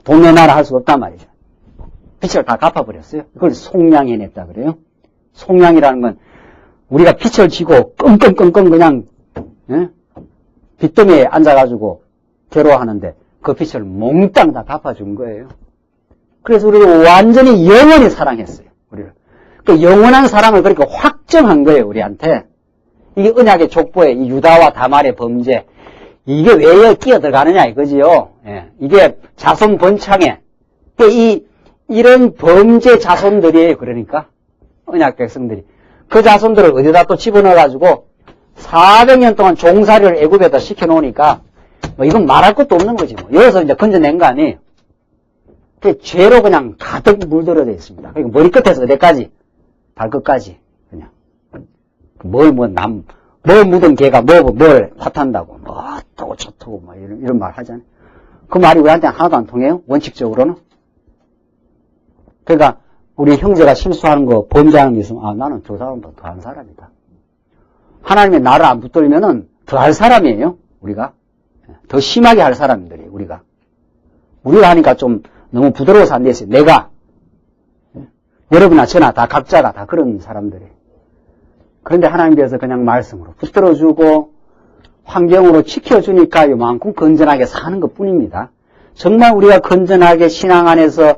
돈 내놔라 할 수 없단 말이죠. 빚을 다 갚아버렸어요. 그걸 속량해냈다 그래요. 속량이라는 건 우리가 빚을 지고 끙끙끙끙 그냥 빚더미에 앉아가지고 괴로워하는데 그 빚을 몽땅 다 갚아준 거예요. 그래서 우리를 완전히 영원히 사랑했어요. 우리를. 그 영원한 사랑을 그렇게 확정한 거예요. 우리한테. 이게 언약의 족보에 이 유다와 다말의 범죄 이게 왜 끼어들어가느냐 이거지요. 예. 이게 자손 번창에 이런 범죄 자손들이에요. 그러니까 언약 백성들이 그 자손들을 어디다 또 집어넣어가지고 400년 동안 종살이를 애굽에다 시켜놓으니까 뭐 이건 말할 것도 없는 거지 뭐. 여기서 이제 건져낸 거 아니에요. 그 죄로 그냥 가득 물들어져 있습니다. 그러니까 머리끝에서 어디까지? 발끝까지 그냥 뭘 묻은 개가 뭘 탓한다고 뭐 어떠고 저떠고 뭐 이런 말 하잖아요. 그 말이 우리한테는 하나도 안 통해요. 원칙적으로는. 그러니까 우리 형제가 실수하는 거 범죄하는 게 있으면 나는 저 사람보다 더한 사람이다. 하나님의 나를 안 붙들면은 더 할 사람이에요. 우리가 더 심하게 할 사람들이에요. 우리가 하니까 좀 너무 부드러워서 안 됐어요. 내가 여러분이나 저나 다 각자가 다 그런 사람들이에요. 그런데 하나님께서 그냥 말씀으로 붙들어주고 환경으로 지켜주니까 요만큼 건전하게 사는 것 뿐입니다. 정말 우리가 건전하게 신앙 안에서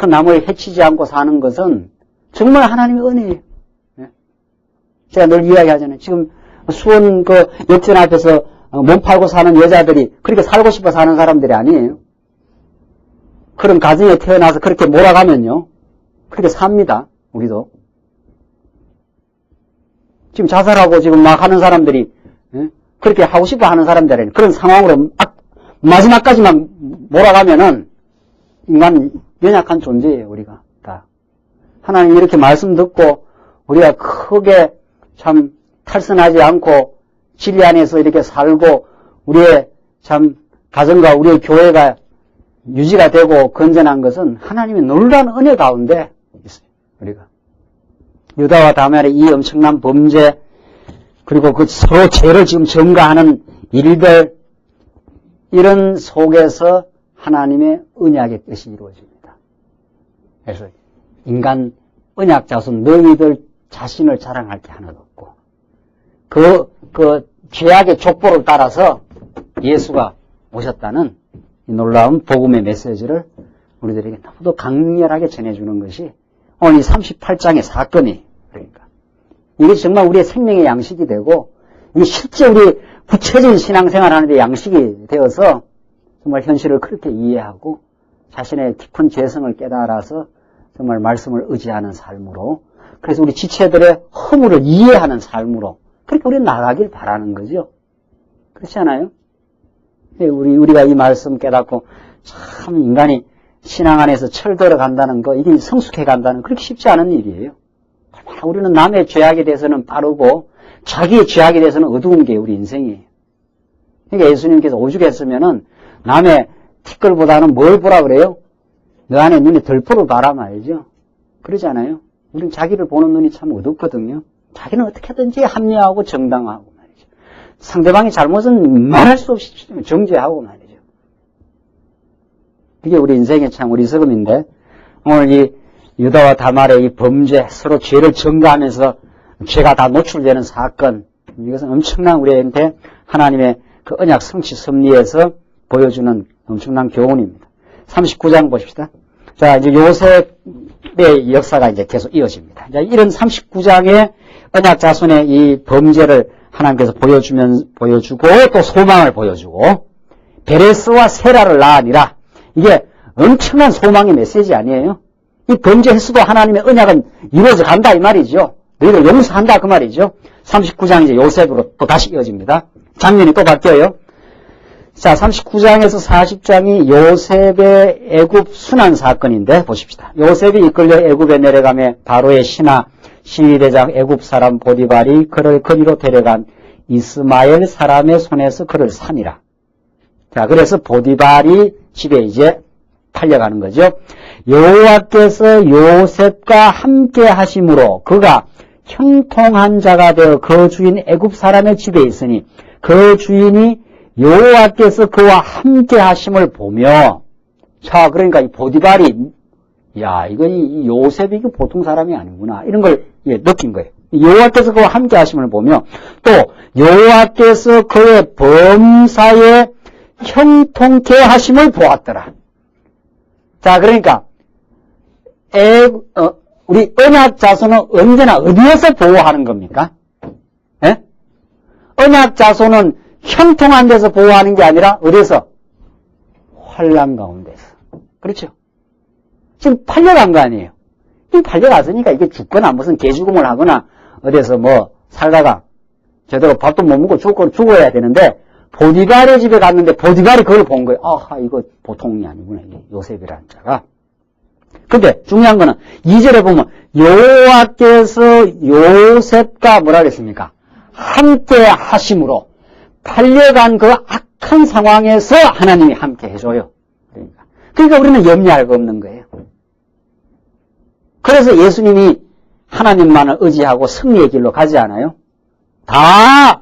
남을 해치지 않고 사는 것은 정말 하나님의 은혜예요. 제가 늘 이야기하잖아요. 지금 수원 그 역전 앞에서 몸 팔고 사는 여자들이 그렇게 살고 싶어 사는 사람들이 아니에요. 그런 가정에 태어나서 그렇게 몰아가면요. 그렇게 삽니다. 우리도. 지금 자살하고 지금 막 하는 사람들이 그렇게 하고 싶어 하는 사람들은 그런 상황으로 마지막까지만 몰아가면은 인간 연약한 존재예요. 우리가 다. 하나님 이렇게 말씀 듣고 우리가 크게 참 탈선하지 않고 진리 안에서 이렇게 살고 우리의 참 가정과 우리의 교회가 유지가 되고 건전한 것은 하나님의 놀라운 은혜 가운데 있어요. 우리가 유다와 다말의 이 엄청난 범죄 그리고 그 서로 죄를 지금 전가하는 일들 이런 속에서 하나님의 언약의 뜻이 이루어집니다. 그래서 인간 언약 자손 너희들 자신을 자랑할 게 하나도 없고 그 죄악의 족보를 따라서 예수가 오셨다는 이 놀라운 복음의 메시지를 우리들에게 너무도 강렬하게 전해주는 것이 오늘 이 38장의 사건이 그러니까 이게 정말 우리의 생명의 양식이 되고 이게 실제 우리 구체적인 신앙생활 하는 데 양식이 되어서 정말 현실을 그렇게 이해하고 자신의 깊은 죄성을 깨달아서 정말 말씀을 의지하는 삶으로 그래서 우리 지체들의 허물을 이해하는 삶으로 그렇게 우리는 나가길 바라는 거죠. 그렇지 않아요? 우리가 이 말씀 깨닫고 참 인간이 신앙 안에서 철들어 간다는 거 이게 성숙해 간다는 그렇게 쉽지 않은 일이에요. 우리는 남의 죄악에 대해서는 빠르고 자기의 죄악에 대해서는 어두운 게 우리 인생이에요. 그러니까 예수님께서 오죽했으면은 남의 티끌보다는 뭘 보라 그래요? 너 안에 눈이 덜포를 봐라 말이죠. 그러지 않아요? 우리는 자기를 보는 눈이 참 어둡거든요. 자기는 어떻게든지 합리화하고 정당화하고 말이죠. 상대방의 잘못은 말할 수 없이 정죄하고 말이죠. 이게 우리 인생의 참 어리석음인데 오늘 이 유다와 다말의 이 범죄, 서로 죄를 증거하면서 죄가 다 노출되는 사건, 이것은 엄청난 우리한테 하나님의 그 언약 성취 섭리에서 보여주는 엄청난 교훈입니다. 39장 보십시다. 자, 이제 요셉의 역사가 이제 계속 이어집니다. 이제 이런 39장의 언약 자손의 이 범죄를 하나님께서 보여주고 또 소망을 보여주고 베레스와 세라를 낳으니라. 이게 엄청난 소망의 메시지 아니에요? 이 범죄했어도 하나님의 언약은 이루어져 간다 이 말이죠. 너희를 용서한다 그 말이죠. 39장 이제 요셉으로 또 다시 이어집니다. 장면이 또 바뀌어요. 자, 39장에서 40장이 요셉의 애굽 순환 사건인데 보십시다. 요셉이 이끌려 애굽에 내려가며 바로의 신하 시위대장 애굽 사람 보디발이 그를 거리로 데려간 이스마엘 사람의 손에서 그를 산이라. 자, 그래서 보디발이 집에 이제 팔려가는 거죠. 여호와께서 요셉과 함께 하심으로 그가 형통한 자가 되어 그 주인 애굽 사람의 집에 있으니 그 주인이 여호와께서 그와 함께 하심을 보며, 자, 그러니까 이 보디발이, 야, 이 요셉이 이거 보통 사람이 아니구나. 이런 걸 느낀 거예요. 여호와께서 그와 함께 하심을 보며, 또, 여호와께서 그의 범사에 형통케 하심을 보았더라. 자, 그러니까, 우리 언약 자손은 언제나 어디에서 보호하는 겁니까? 예? 언약 자손은 형통한 데서 보호하는 게 아니라 어디서? 환난 가운데서. 그렇죠? 지금 팔려간 거 아니에요? 이 팔려갔으니까 이게 죽거나 무슨 개죽음을 하거나 어디서 뭐 살다가 제대로 밥도 못 먹고 죽어야 되는데 보디발의 집에 갔는데 보디발이 그걸 본 거예요. 아하, 이거 보통이 아니구나. 요셉이라는 자가. 근데 중요한 거는 2절에 보면 여호와께서 요셉과 뭐라 그랬습니까? 함께 하심으로 팔려간 그 악한 상황에서 하나님이 함께 해줘요. 그러니까 우리는 염려할 거 없는 거예요. 그래서 예수님이 하나님만을 의지하고 승리의 길로 가지 않아요? 다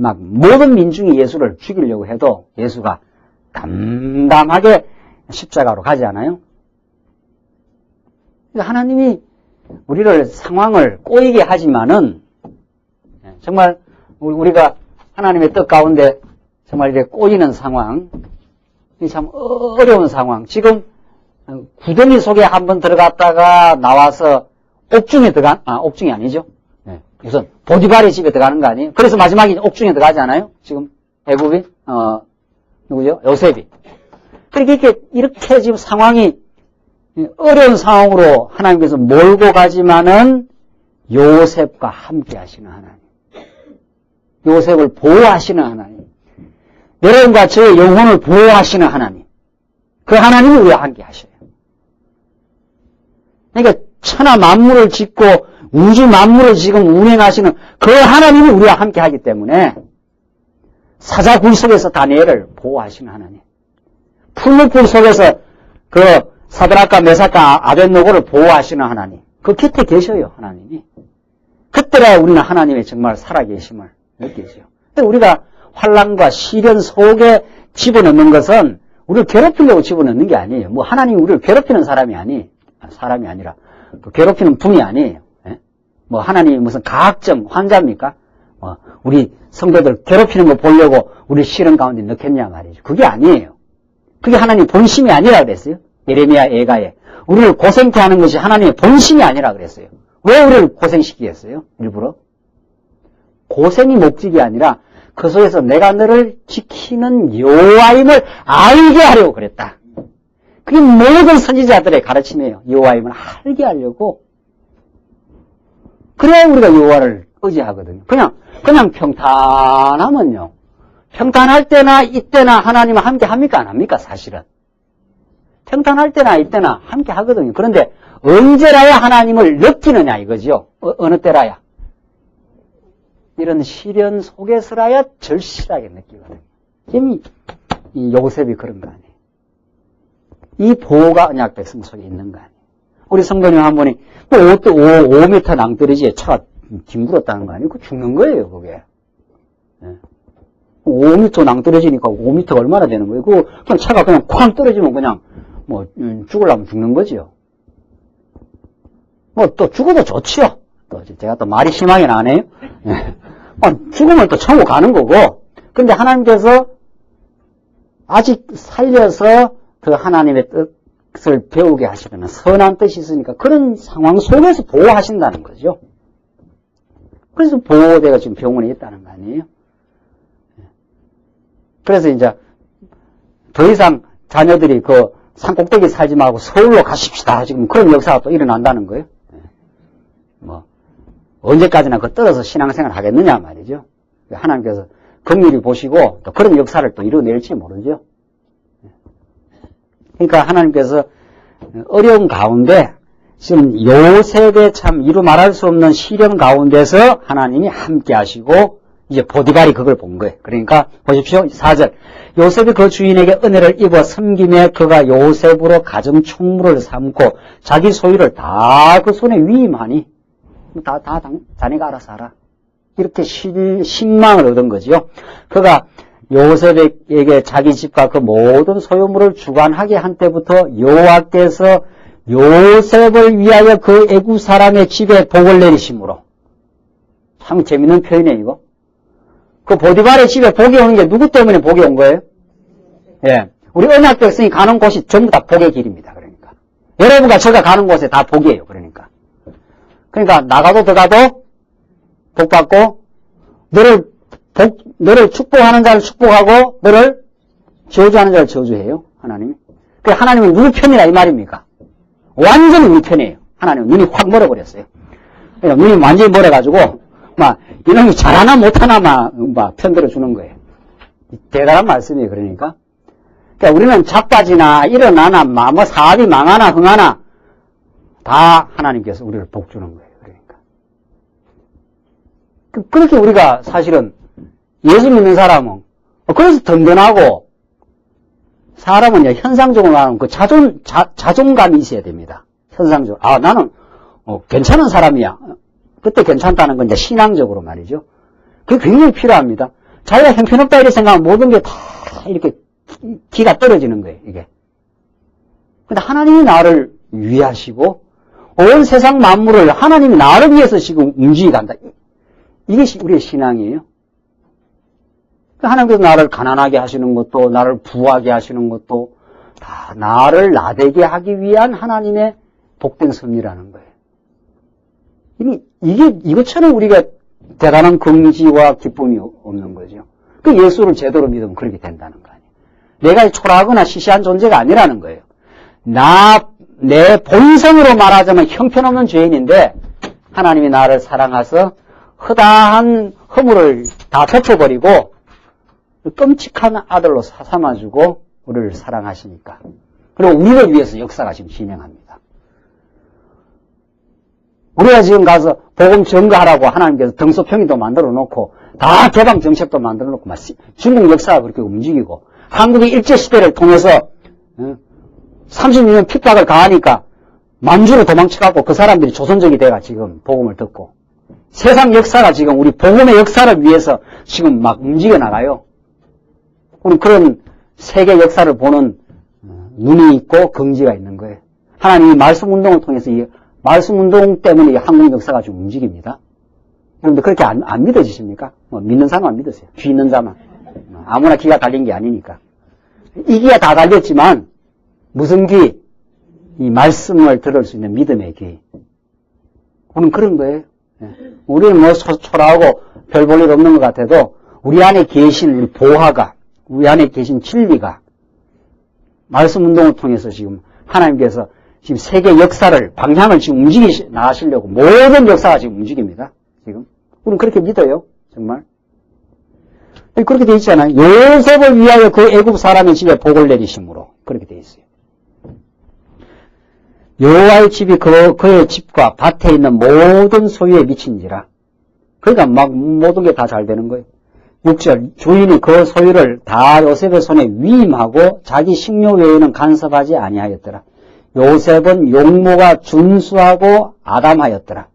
막 모든 민중이 예수를 죽이려고 해도 예수가 담담하게 십자가로 가지 않아요? 하나님이 우리를 상황을 꼬이게 하지만은 정말 우리가 하나님의 뜻 가운데 정말 이렇게 꼬이는 상황, 참 어려운 상황. 지금 구덩이 속에 한번 들어갔다가 나와서 옥중에 옥중이 아니죠. 네. 우선 보디발의 집에 들어가는 거 아니에요? 그래서 마지막에 옥중에 들어가지 않아요? 지금 애굽이 누구죠? 요셉이. 그러니까 이렇게 지금 상황이 어려운 상황으로 하나님께서 몰고 가지만은 요셉과 함께 하시는 하나님. 요셉을 보호하시는 하나님. 여러분과 저의 영혼을 보호하시는 하나님. 그 하나님이 우리와 함께 하셔요. 그러니까 천하 만물을 짓고 우주 만물을 지금 운행하시는 그 하나님이 우리와 함께 하기 때문에 사자굴 속에서 다니엘을 보호하시는 하나님. 풀무불 속에서 그 사드락과 메삭과 아벳노고를 보호하시는 하나님. 그 곁에 계셔요, 하나님이. 그때라 우리는 하나님의 정말 살아계심을 느끼죠. 근데 우리가 환난과 시련 속에 집어넣는 것은 우리를 괴롭히려고 집어넣는 게 아니에요. 뭐 하나님이 우리를 괴롭히는 사람이 아니라 그 괴롭히는 분이 아니에요. 예? 뭐 하나님이 무슨 가학점 환자입니까? 우리 성도들 괴롭히는 거 보려고 우리 시련 가운데 넣겠냐 말이죠. 그게 아니에요. 그게 하나님 본심이 아니라 그랬어요. 예레미야 애가에 우리를 고생케 하는 것이 하나님의 본심이 아니라 그랬어요. 왜 우리를 고생시키겠어요? 일부러? 고생이 목적이 아니라 그 속에서 내가 너를 지키는 여호와임을 알게 하려고 그랬다. 그게 모든 선지자들의 가르침이에요. 여호와임을 알게 하려고. 그래야 우리가 여호와를 의지하거든요. 그냥 평탄하면요. 평탄할 때나 이때나 하나님은 함께 합니까? 안 합니까? 사실은. 평탄할 때나 이때나 함께 하거든요. 그런데 언제라야 하나님을 느끼느냐 이거죠. 어느 때라야. 이런 시련 속에서라야 절실하게 느끼거든요. 지금 이 요셉이 그런 거 아니에요. 이 보호가 언약 백성 속에 있는 거 아니에요. 우리 성도님 한 분이 또 5m 낭떠러지에 차가 뒹굴었다는 거 아니에요? 그거 죽는 거예요, 그게. 5m 낭떠러지니까 5m가 얼마나 되는 거예요? 그냥 차가 그냥 쾅 떨어지면 그냥 죽으려면 죽는 거지요. 뭐 또 죽어도 좋지요. 또 제가 또 말이 심하게 나네요. 죽으면 또 천국 가는 거고. 근데 하나님께서 아직 살려서 그 하나님의 뜻을 배우게 하시려는 선한 뜻이 있으니까 그런 상황 속에서 보호하신다는 거죠. 그래서 보호대가 지금 병원에 있다는 거 아니에요? 그래서 이제 더 이상 자녀들이 그 산꼭대기 살지 말고 서울로 가십시다. 지금 그런 역사가 또 일어난다는 거예요. 뭐 언제까지나 그 떨어서 신앙생활 하겠느냐 말이죠. 하나님께서 긍휼히 보시고 또 그런 역사를 또 이뤄낼지 모르죠. 그러니까 하나님께서 어려운 가운데 지금 요셉의 참 이루 말할 수 없는 시련 가운데서 하나님이 함께 하시고 이제 보디발이 그걸 본 거예요. 그러니까 보십시오. 4절. 요셉이 그 주인에게 은혜를 입어 섬김에 그가 요셉으로 가정 총무를 삼고 자기 소유를 다 그 손에 위임하니 자네가 알아서 하라. 이렇게 신망을 얻은 거죠. 그가 요셉에게 자기 집과 그 모든 소유물을 주관하게 한 때부터 여호와께서 요셉을 위하여 그 애굽 사람의 집에 복을 내리심으로. 참 재밌는 표현이에요, 이거. 그 보디발의 집에 복이 오는 게 누구 때문에 복이 온 거예요? 예. 우리 언약 백성이 가는 곳이 전부 다 복의 길입니다. 그러니까. 여러분과 제가 가는 곳에 다 복이에요. 그러니까. 그러니까 나가도 들어가도 복 받고 너를 축복하는 자를 축복하고 너를 저주하는 자를 저주해요. 하나님이. 그 하나님은 누구 편이라 이 말입니까? 완전히 우리 편이에요. 하나님은 눈이 확 멀어버렸어요. 그러니까 눈이 완전히 멀어가지고 막 이놈이 잘하나 못하나 막 편들어주는 거예요. 대단한 말씀이에요. 그러니까 우리는 자빠지나 일어나나 뭐 사업이 망하나 흥하나 다 하나님께서 우리를 복주는 거예요. 그러니까 그렇게 우리가 사실은 예수 믿는 사람은 그래서 든든하고 사람은 현상적으로 말하면 그 자존감이 있어야 됩니다. 현상적으로 나는 괜찮은 사람이야. 그때 괜찮다는 건 이제 신앙적으로 말이죠. 그게 굉장히 필요합니다. 자기가 형편없다 이렇게 생각하면 모든 게 다 이렇게 기가 떨어지는 거예요, 이게. 근데 하나님이 나를 위하시고, 온 세상 만물을 하나님이 나를 위해서 지금 움직이게 한다. 이게 우리의 신앙이에요. 하나님께서 나를 가난하게 하시는 것도, 나를 부하게 하시는 것도, 다 나를 나대게 하기 위한 하나님의 복된 섭리라는 거예요. 이것처럼 우리가 대단한 긍지와 기쁨이 없는 거죠. 그 예수를 제대로 믿으면 그렇게 된다는 거 아니에요. 내가 초라하거나 시시한 존재가 아니라는 거예요. 내 본성으로 말하자면 형편없는 죄인인데 하나님이 나를 사랑하셔서 허다한 허물을 다 덮어버리고 끔찍한 아들로 삼아주고 우리를 사랑하시니까. 그리고 우리를 위해서 역사가 지금 진행합니다. 우리가 지금 가서 복음 전가하라고 하나님께서 등소평이도 만들어 놓고 다 개방 정책도 만들어 놓고 중국 역사가 그렇게 움직이고 한국의 일제시대를 통해서 30년 핍박을 가하니까 만주로 도망쳐갖고 그 사람들이 조선족이 돼가 지금 복음을 듣고 세상 역사가 지금 우리 복음의 역사를 위해서 지금 막 움직여 나가요. 우리 그런 세계 역사를 보는 눈이 있고 긍지가 있는 거예요. 하나님이 말씀 운동을 통해서 이 말씀 운동 때문에 한국 역사가 좀 움직입니다. 여러분들 그렇게 안 믿어지십니까? 믿는 사람만 믿으세요. 귀 있는 자만. 아무나 귀가 달린 게 아니니까. 이 귀가 다 달렸지만 무슨 귀? 이 말씀을 들을 수 있는 믿음의 귀. 우리는 그런 거예요. 우리는 뭐 초라하고 별 볼 일 없는 것 같아도 우리 안에 계신 우리 보화가, 우리 안에 계신 진리가 말씀 운동을 통해서 지금 하나님께서 지금 세계 역사를, 방향을 지금 나가시려고 모든 역사가 지금 움직입니다. 지금. 우리는 그렇게 믿어요. 정말. 그렇게 돼 있잖아요. 요셉을 위하여 그 애굽 사람의 집에 복을 내리심으로. 그렇게 돼 있어요. 여호와의 집이 그의 집과 밭에 있는 모든 소유에 미친지라. 그러니까 막 모든 게 다 잘 되는 거예요. 6절. 주인이 그 소유를 다 요셉의 손에 위임하고 자기 식료 외에는 간섭하지 아니하였더라. 요셉은 용모가 준수하고 아담하였더라.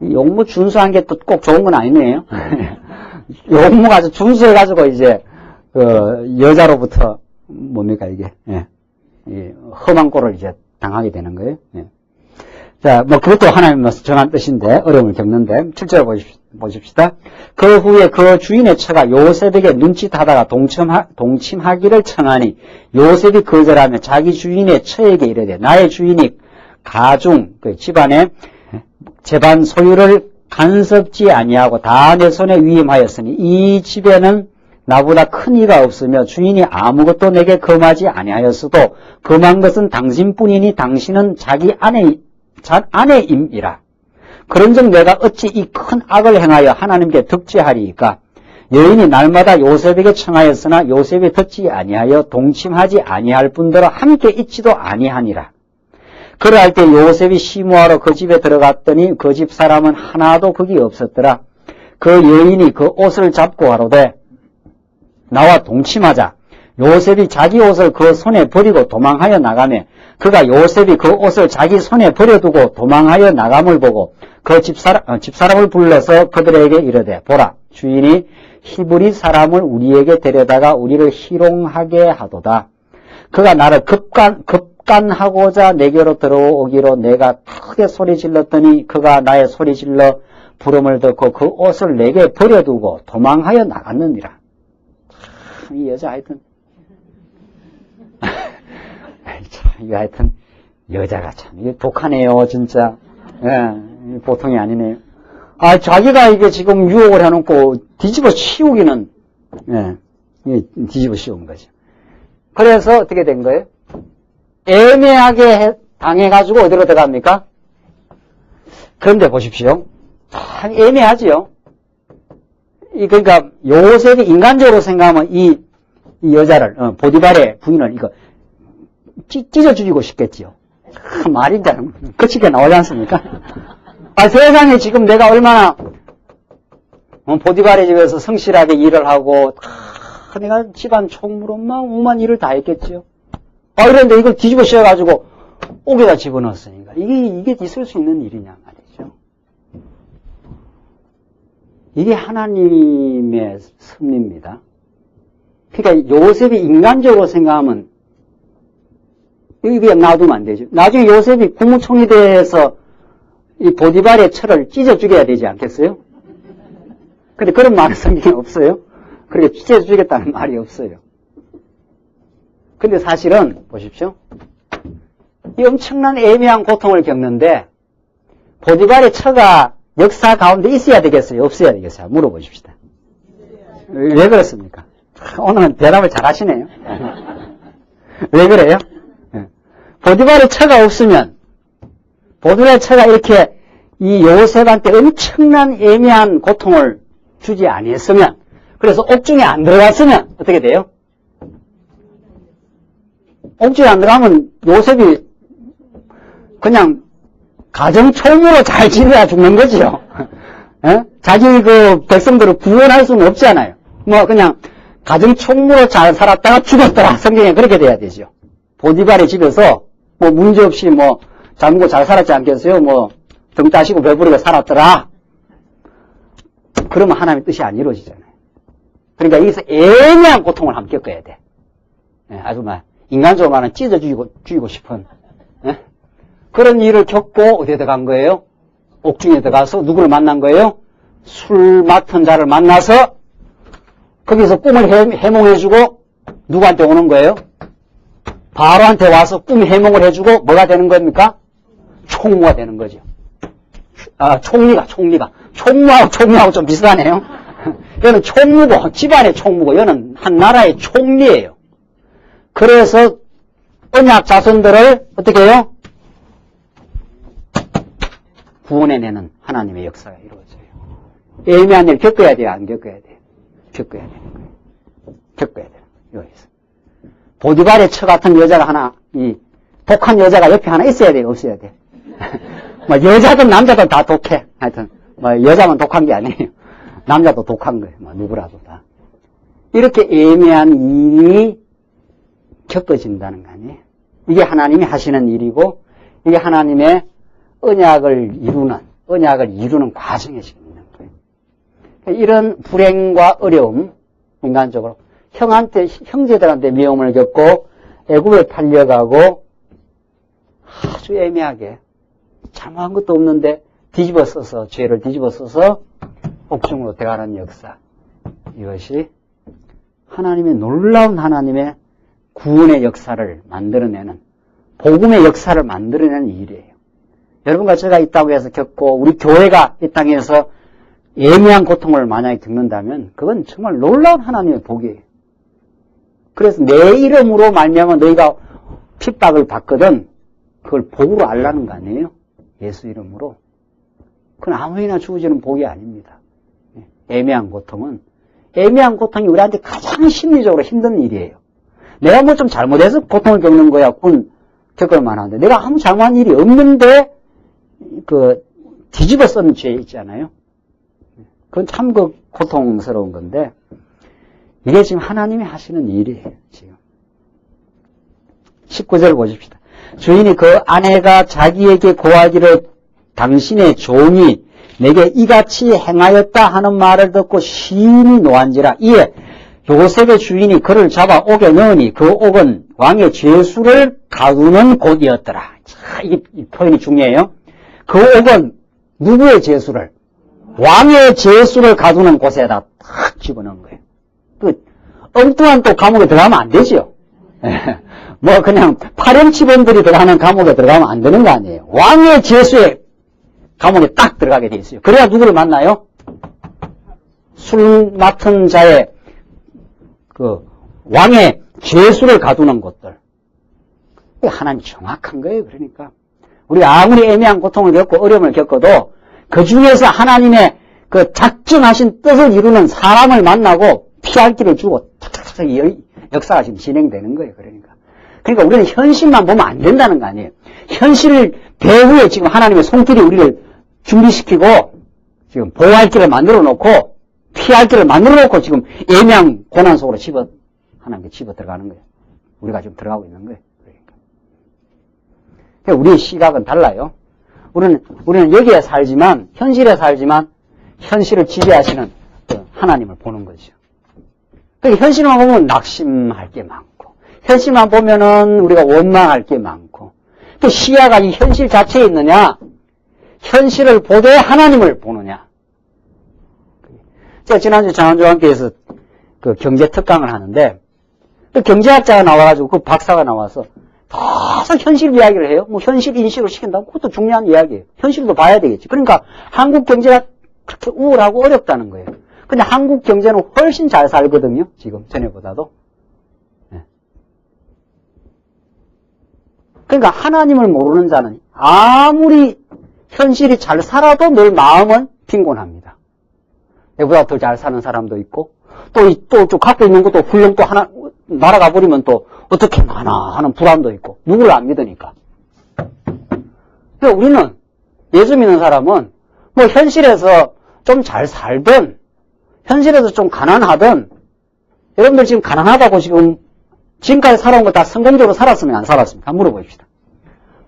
용모 준수한 게 또 꼭 좋은 건 아니네요. 용모가 아주 준수해가지고 이제 여자로부터 뭡니까 이게 험한 꼴을 이제 당하게 되는 거예요. 자, 뭐 그것도 하나님 정한 뜻인데 어려움을 겪는데 7절 보십시다. 그 후에 그 주인의 처가 요셉에게 눈짓하다가 동침하기를 청하니 요셉이 거절하며 자기 주인의 처에게 이르되 나의 주인이 가중 그 집안의 재반 소유를 간섭지 아니하고 다 내 손에 위임하였으니 이 집에는 나보다 큰 이가 없으며 주인이 아무것도 내게 금하지 아니하였어도 금한 것은 당신뿐이니 당신은 자기 아내임이라. 그런즉 내가 어찌 이 큰 악을 행하여 하나님께 득죄하리이까. 여인이 날마다 요셉에게 청하였으나 요셉이 듣지 아니하여 동침하지 아니할 뿐더러 함께 있지도 아니하니라. 그러할 때 요셉이 시무하러 그 집에 들어갔더니 그 집 사람은 하나도 거기 없었더라. 그 여인이 그 옷을 잡고 가로되 나와 동침하자. 요셉이 자기 옷을 그 손에 버리고 도망하여 나가며 그가 요셉이 그 옷을 자기 손에 버려두고 도망하여 나감을 보고 그 집사람을 불러서 그들에게 이르되 보라 주인이 히브리 사람을 우리에게 데려다가 우리를 희롱하게 하도다. 그가 나를 급간하고자 내게로 들어오기로 내가 크게 소리 질렀더니 그가 나의 소리 질러 부름을 듣고 그 옷을 내게 버려두고 도망하여 나갔느니라. 이 여자 하여튼 이 하여튼 여자가 참 이게 독하네요 진짜. 예, 보통이 아니네요. 아 자기가 이게 지금 유혹을 해놓고 뒤집어 씌우기는 뒤집어 씌운 거죠. 그래서 어떻게 된 거예요? 애매하게 당해가지고 어디로 들어갑니까? 그런데 보십시오. 참 애매하지요. 그러니까 요셉이 인간적으로 생각하면 이 여자를 보디발의 부인을 이거 찢어 죽이고 싶겠지요. 말이 잘 거칠게 나오지 않습니까? 아 세상에 지금 내가 얼마나 보디발의 집에서 성실하게 일을 하고 내가 집안 총무로 막 오만 일을 다 했겠지요. 이런데 이걸 뒤집어 씌워가지고 옥에다 집어넣었으니까 이게 있을 수 있는 일이냐 말이죠. 이게 하나님의 섭리입니다. 그러니까 요셉이 인간적으로 생각하면 이게 놔두면 안 되죠. 나중에 요셉이 국무총리 대에서 이 보디발의 철을 찢어 죽여야 되지 않겠어요? 근데 그런 말은 성경에 없어요. 그렇게 찢어 죽였다는 말이 없어요. 근데 사실은 보십시오. 이 엄청난 애매한 고통을 겪는데 보디발의 처가 역사 가운데 있어야 되겠어요? 없어야 되겠어요? 물어보십시다. 왜 그렇습니까? 오늘은 대답을 잘 하시네요. 왜 그래요? 보디발의 처가 없으면 보디발의 처가 이렇게 이 요셉한테 엄청난 애매한 고통을 주지 아니했으면 그래서 옥중에 안 들어갔으면 어떻게 돼요? 옥중에 안 들어가면 요셉이 그냥 가정총무로 잘 지내야 죽는 거지요. 자기 그 백성들을 구원할 수는 없잖아요. 뭐 그냥 가정총무로 잘 살았다가 죽었더라. 성경에 그렇게 돼야 되죠. 보디발의 집에서 뭐 문제없이 뭐 잠고 잘 살았지 않겠어요? 뭐 등 따시고 배부르게 살았더라. 그러면 하나님의 뜻이 안 이루어지잖아요. 그러니까 여기서 애매한 고통을 함께 겪어야 돼. 아주 막 인간적으로 말하면 찢어 죽이고 싶은 그런 일을 겪고 어디에 들어간 거예요? 옥중에 들어가서 누구를 만난 거예요? 술 맡은 자를 만나서 거기서 꿈을 해몽해주고 누구한테 오는 거예요? 바로한테 와서 꿈 해몽을 해주고 뭐가 되는 겁니까? 총무가 되는 거죠. 총리가 총무하고 좀 비슷하네요. 얘는 총무고 집안의 총무고 얘는 한 나라의 총리예요. 그래서 언약 자손들을 어떻게 해요? 구원해내는 하나님의 역사가 이루어져요. 애매한 일 겪어야 돼요? 안 겪어야 돼요? 겪어야 되는 거예요. 겪어야 돼요. 여기서. 보디발의 처 같은 여자가 하나, 이 독한 여자가 옆에 하나 있어야 돼요? 없어야 돼요? 뭐 여자든 남자든 다 독해. 하여튼 뭐 여자만 독한 게 아니에요. 남자도 독한 거예요. 뭐 누구라도 다. 이렇게 애매한 일이 겪어진다는 거 아니에요? 이게 하나님이 하시는 일이고 이게 하나님의 언약을 이루는 과정에 지금 있는 거예요. 이런 불행과 어려움, 인간적으로 형제들한테 미움을 겪고 애굽에 팔려가고 아주 애매하게 잘못한 것도 없는데 뒤집어 써서, 죄를 뒤집어 써서 옥중으로 들어가는 역사. 이것이 하나님의 놀라운 하나님의 구원의 역사를 만들어내는, 복음의 역사를 만들어내는 일이에요. 여러분과 제가 이 땅에서 겪고 우리 교회가 이 땅에서 애매한 고통을 만약에 겪는다면 그건 정말 놀라운 하나님의 복이에요. 그래서 내 이름으로 말미암아 너희가 핍박을 받거든 그걸 복으로 알라는 거 아니에요? 예수 이름으로. 그건 아무나 주어지는 복이 아닙니다. 애매한 고통은, 애매한 고통이 우리한테 가장 심리적으로 힘든 일이에요. 내가 뭐 좀 잘못해서 고통을 겪는 거야 그건 겪을 만한데, 내가 아무 잘못한 일이 없는데 뒤집어 쓰는 죄 있잖아요. 그건 참 고통스러운 건데, 이게 지금 하나님이 하시는 일이에요, 지금. 19절 보십시다. 주인이 그 아내가 자기에게 고하기를 당신의 종이 내게 이같이 행하였다 하는 말을 듣고 심히 노한지라. 이에 요셉의 주인이 그를 잡아 옥에 넣으니 그 옥은 왕의 죄수를 가두는 곳이었더라. 자, 이 표현이 중요해요. 그 옥은 누구의 죄수를? 왕의 죄수를 가두는 곳에다 탁 집어넣은 거예요. 엉뚱한 또 감옥에 들어가면 안 되죠. 뭐 그냥 파렴치범들이 들어가는 감옥에 들어가면 안 되는 거 아니에요. 왕의 죄수의 감옥에 딱 들어가게 돼 있어요. 그래야 누구를 만나요? 술 맡은 자의 왕의 죄수를 가두는 곳들. 하나님 정확한 거예요. 그러니까 우리가 아무리 애매한 고통을 겪고 어려움을 겪어도 그 중에서 하나님의 그 작정하신 뜻을 이루는 사람을 만나고 피할 길을 주고 탁탁탁 역사가 지금 진행되는 거예요. 그러니까 우리는 현실만 보면 안 된다는 거 아니에요. 현실 배후에 지금 하나님의 손길이 우리를 준비시키고 지금 보호할 길을 만들어 놓고 피할 길을 만들어 놓고 지금 애매한 고난 속으로 하나님께 집어 들어가는 거예요. 우리가 지금 들어가고 있는 거예요. 그러니까 우리의 시각은 달라요. 우리는 여기에 살지만, 현실에 살지만 현실을 지배하시는 하나님을 보는 거죠. 그러니까 현실만 보면 낙심할 게 많고, 현실만 보면은 우리가 원망할 게 많고, 또 시야가 이 현실 자체에 있느냐, 현실을 보되 하나님을 보느냐. 제가 지난주 장안조항교에서 그 경제 특강을 하는데, 그 경제학자가 나와가지고 그 박사가 나와서 계속 현실 이야기를 해요. 뭐 현실 인식을 시킨다고 그것도 중요한 이야기예요. 현실도 봐야 되겠지. 그러니까 한국 경제가 그렇게 우울하고 어렵다는 거예요. 근데 한국 경제는 훨씬 잘 살거든요. 지금 전에보다도. 네. 그러니까 하나님을 모르는 자는 아무리 현실이 잘 살아도 늘 마음은 빈곤합니다. 내보다 더 잘 사는 사람도 있고 또 갖고 있는 것도 훌륭 또 하나 날아가 버리면 또 어떻게 하나 하는 불안도 있고 누구를 안 믿으니까. 그러니까 우리는 예수 믿는 사람은 뭐 현실에서 좀 잘 살든 현실에서 좀 가난하든, 여러분들 지금 가난하다고 지금까지 살아온 거 다 성공적으로 살았으면 안 살았습니까? 한번 물어보십시다.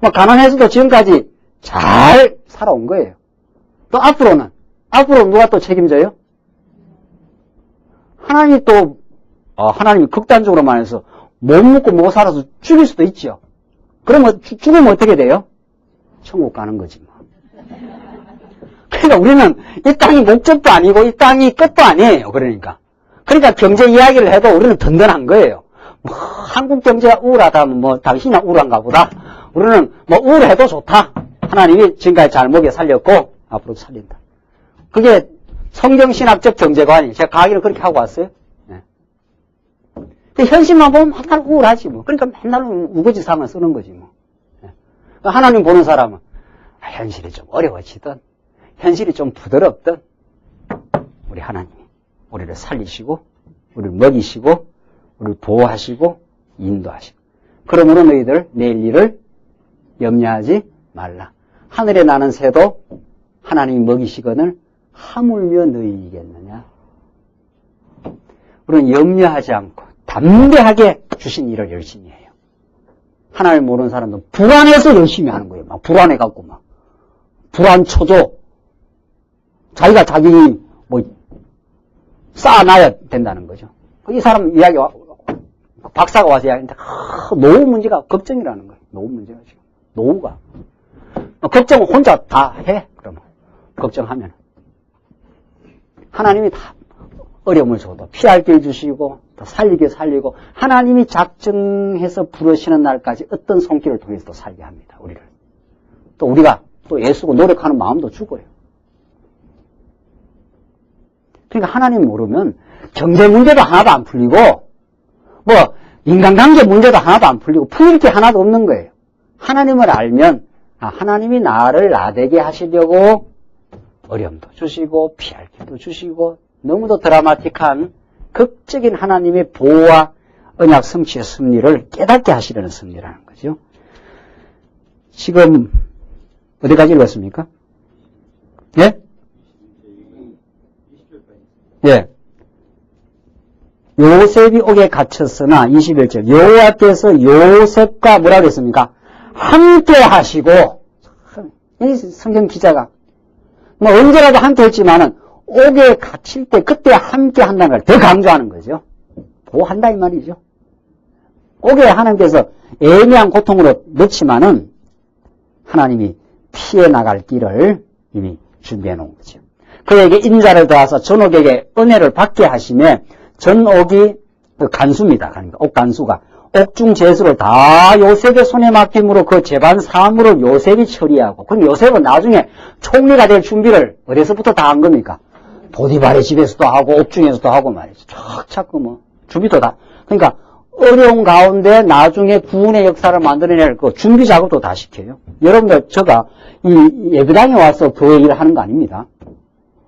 뭐 가난해서도 지금까지 잘 살아온 거예요. 또 앞으로 누가 또 책임져요? 하나님이 하나님이 극단적으로 말해서 못 먹고 못 살아서 죽일 수도 있죠. 그러면 죽으면 어떻게 돼요? 천국 가는 거지 뭐. 그러니까 우리는 이 땅이 목적도 아니고 이 땅이 끝도 아니에요. 그러니까 경제 이야기를 해도 우리는 든든한 거예요. 뭐 한국 경제가 우울하다면 뭐 당신이 우울한가 보다. 우리는 뭐 우울해도 좋다. 하나님이 지금까지 잘 먹여 살렸고 앞으로도 살린다. 그게 성경신학적 경제관이. 제가 강의를 그렇게 하고 왔어요. 네. 현실만 보면 맨날 우울하지 뭐. 그러니까 맨날 우거지상을 쓰는 거지 뭐. 네. 하나님 보는 사람은 현실이 좀 어려워지든 현실이 좀 부드럽든 우리 하나님이 우리를 살리시고 우리를 먹이시고 우리를 보호하시고 인도하시고, 그러므로 너희들 내일 일을 염려하지 말라. 하늘에 나는 새도 하나님이 먹이시거늘 하물며 너희이겠느냐. 우리는 염려하지 않고 담대하게 주신 일을 열심히 해요. 하나님을 모르는 사람은 불안해서 열심히 하는 거예요. 막 불안해갖고 막 불안초조, 자기가 자기 쌓아놔야 된다는 거죠. 이 사람 박사가 와서 이야기하는데 노후 문제가 걱정이라는 거예요. 노후 문제가 지금 노후가. 걱정 혼자 다 해. 그러면 걱정하면 하나님이 다 어려움을 줘도 피할 길 주시고 또 살리게 살리고 하나님이 작정해서 부르시는 날까지 어떤 손길을 통해서 또 살게 합니다. 우리를. 또 우리가 또 애쓰고 노력하는 마음도 죽어요. 그러니까 하나님 모르면 경제 문제도 하나도 안 풀리고 뭐 인간관계 문제도 하나도 안 풀리고 풀릴 게 하나도 없는 거예요. 하나님을 알면 하나님이 나를 나되게 하시려고 어려움도 주시고 피할 길도 주시고 너무도 드라마틱한 극적인 하나님의 보호와 언약 성취의 섭리를 깨닫게 하시려는 섭리라는 거죠. 지금 어디까지 읽었습니까? 예? 예. 요셉이 옥에 갇혔으나 21절 여호와께서 요셉과 뭐라 그랬습니까? 함께 하시고 이 성경 기자가 뭐 언제라도 함께 했지만은 옥에 갇힐 때 그때 함께 한다는 걸 더 강조하는 거죠. 보호한다 이 말이죠. 옥에 하나님께서 애매한 고통으로 넣지만은 하나님이 피해 나갈 길을 이미 준비해 놓은 거죠. 그에게 인자를 더하사 전옥에게 은혜를 받게 하시며 전옥이 간수입니다. 그러니까 옥간수가 옥중 제수를 다 요셉의 손에 맡김으로 그 재반 사무를 요셉이 처리하고 그럼 요셉은 나중에 총리가 될 준비를 어디서부터 다 한 겁니까? 보디발의 집에서도 하고 옥중에서도 하고 말이죠. 착착 뭐 준비도 다. 그러니까 어려운 가운데 나중에 구원의 역사를 만들어낼 그 준비 작업도 다 시켜요. 여러분들 제가 이 예배당에 와서 교회 일을 하는 거 아닙니다.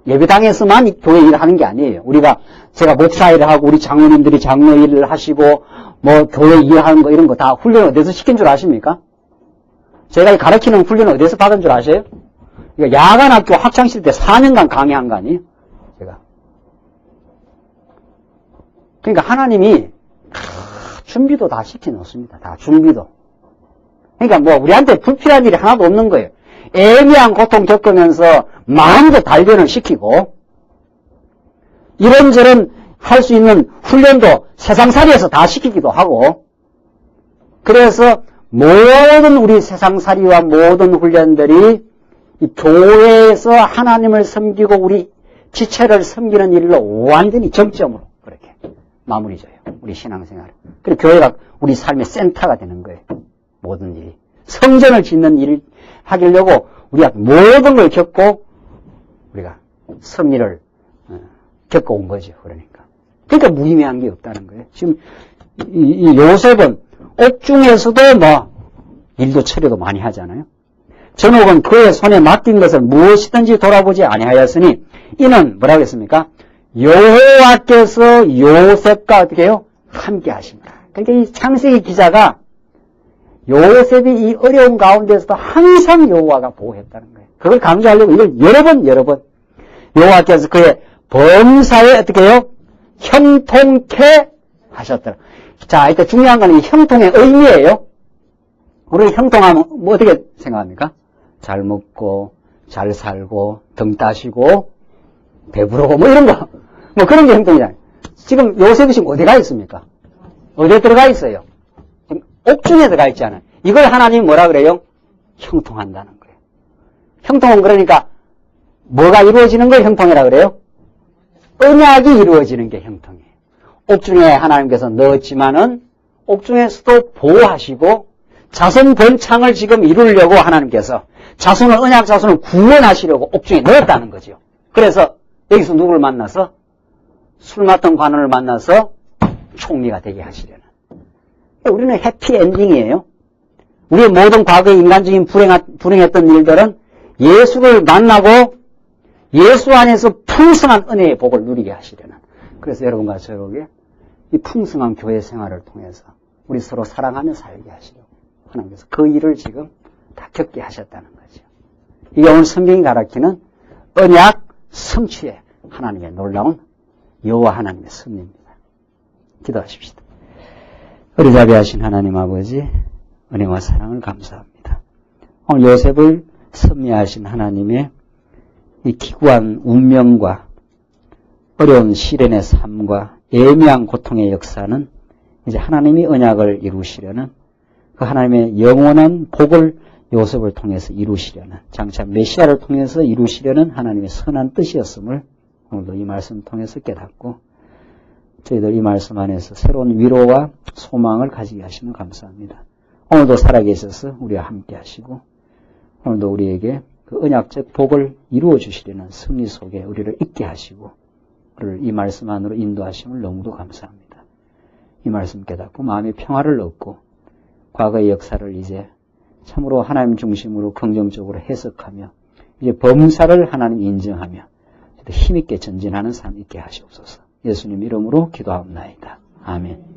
예배당에서만 교회 일을 하는 게 아니에요. 제가 목사 일을 하고 우리 장로님들이 장로 일을 하시고 뭐 교회 일하는 거 이런 거 다 훈련 어디서 시킨 줄 아십니까? 제가 가르치는 훈련을 어디서 받은 줄 아세요? 그러니까 야간학교 학창시절 때 4년간 강의한 거 아니에요? 제가. 그러니까 하나님이 준비도 다 시켜놓습니다. 다 준비도. 그러니까 뭐 우리한테 불필요한 일이 하나도 없는 거예요. 애매한 고통 겪으면서 마음도 단련을 시키고 이런저런 할 수 있는 훈련도 세상살이에서 다 시키기도 하고 그래서 모든 우리 세상살이와 모든 훈련들이 이 교회에서 하나님을 섬기고 우리 지체를 섬기는 일로 완전히 정점으로 그렇게 마무리져요. 우리 신앙생활. 그리고 교회가 우리 삶의 센터가 되는 거예요. 모든 일이. 성전을 짓는 일을 하려고 우리가 모든 걸 겪고 우리가 섭리를 겪어온 거죠. 그러니까 무의미한 게 없다는 거예요. 지금 이 요셉은 옥중에서도 뭐 일도 처리도 많이 하잖아요. 전옥은 그의 손에 맡긴 것을 무엇이든지 돌아보지 아니하였으니 이는 뭐라고 했습니까? 여호와께서 요셉과 어떻게 해요? 함께 하십니다. 그러니까 이 창세기 기자가 요셉이 이 어려운 가운데서도 항상 여호와가 보호했다는 거예요. 그걸 강조하려고 이걸 여러 번 여호와께서 그의 범사에 어떻게 해요? 형통케 하셨더라. 자, 이때 중요한 건 이 형통의 의미예요. 우리 형통하면 뭐 어떻게 생각합니까? 잘 먹고 잘 살고 등 따시고 배부르고 뭐 이런 거 뭐 그런 게 형통이잖아요. 지금 요셉이 지금 어디 가 있습니까? 어디에 들어가 있어요? 지금 옥중에 들어가 있잖아요. 이걸 하나님이 뭐라 그래요? 형통한다는 거예요. 형통은 그러니까 뭐가 이루어지는 걸 형통이라 그래요? 언약이 이루어지는 게 형통이에요. 옥중에 하나님께서 넣었지만은 옥중에서도 보호하시고 자손 번창을 지금 이루려고 하나님께서 자손을 언약 자손을 구원하시려고 옥중에 넣었다는 거죠. 그래서 여기서 누구를 만나서 술 맡은 관원을 만나서 총리가 되게 하시려는. 우리는 해피엔딩이에요. 우리의 모든 과거의 인간적인 불행했던 일들은 예수를 만나고 예수 안에서 풍성한 은혜의 복을 누리게 하시려는. 그래서 여러분과 저에게 이 풍성한 교회 생활을 통해서 우리 서로 사랑하며 살게 하시려고 하나님께서 그 일을 지금 다 겪게 하셨다는 거죠. 이게 오늘 성경이 가르치는 언약 성취의 하나님의 놀라운 여호와 하나님의 섭리입니다. 기도하십시다. 어리자비하신 하나님 아버지 은혜와 사랑을 감사합니다. 오늘 요셉을 섭리하신 하나님의 이 기구한 운명과 어려운 시련의 삶과 애매한 고통의 역사는 이제 하나님이 언약을 이루시려는 그 하나님의 영원한 복을 요셉을 통해서 이루시려는, 장차 메시아를 통해서 이루시려는 하나님의 선한 뜻이었음을 오늘도 이 말씀 통해서 깨닫고 저희들 이 말씀 안에서 새로운 위로와 소망을 가지게 하시면 감사합니다. 오늘도 살아계셔서 우리와 함께 하시고 오늘도 우리에게 그 언약적 복을 이루어 주시려는 승리 속에 우리를 있게 하시고 우리를 이 말씀 안으로 인도하심을 너무도 감사합니다. 이 말씀 깨닫고 마음의 평화를 얻고 과거의 역사를 이제 참으로 하나님 중심으로 긍정적으로 해석하며 이제 범사를 하나님 인정하며 힘있게 전진하는 삶 있게 하시옵소서. 예수님 이름으로 기도하옵나이다. 아멘.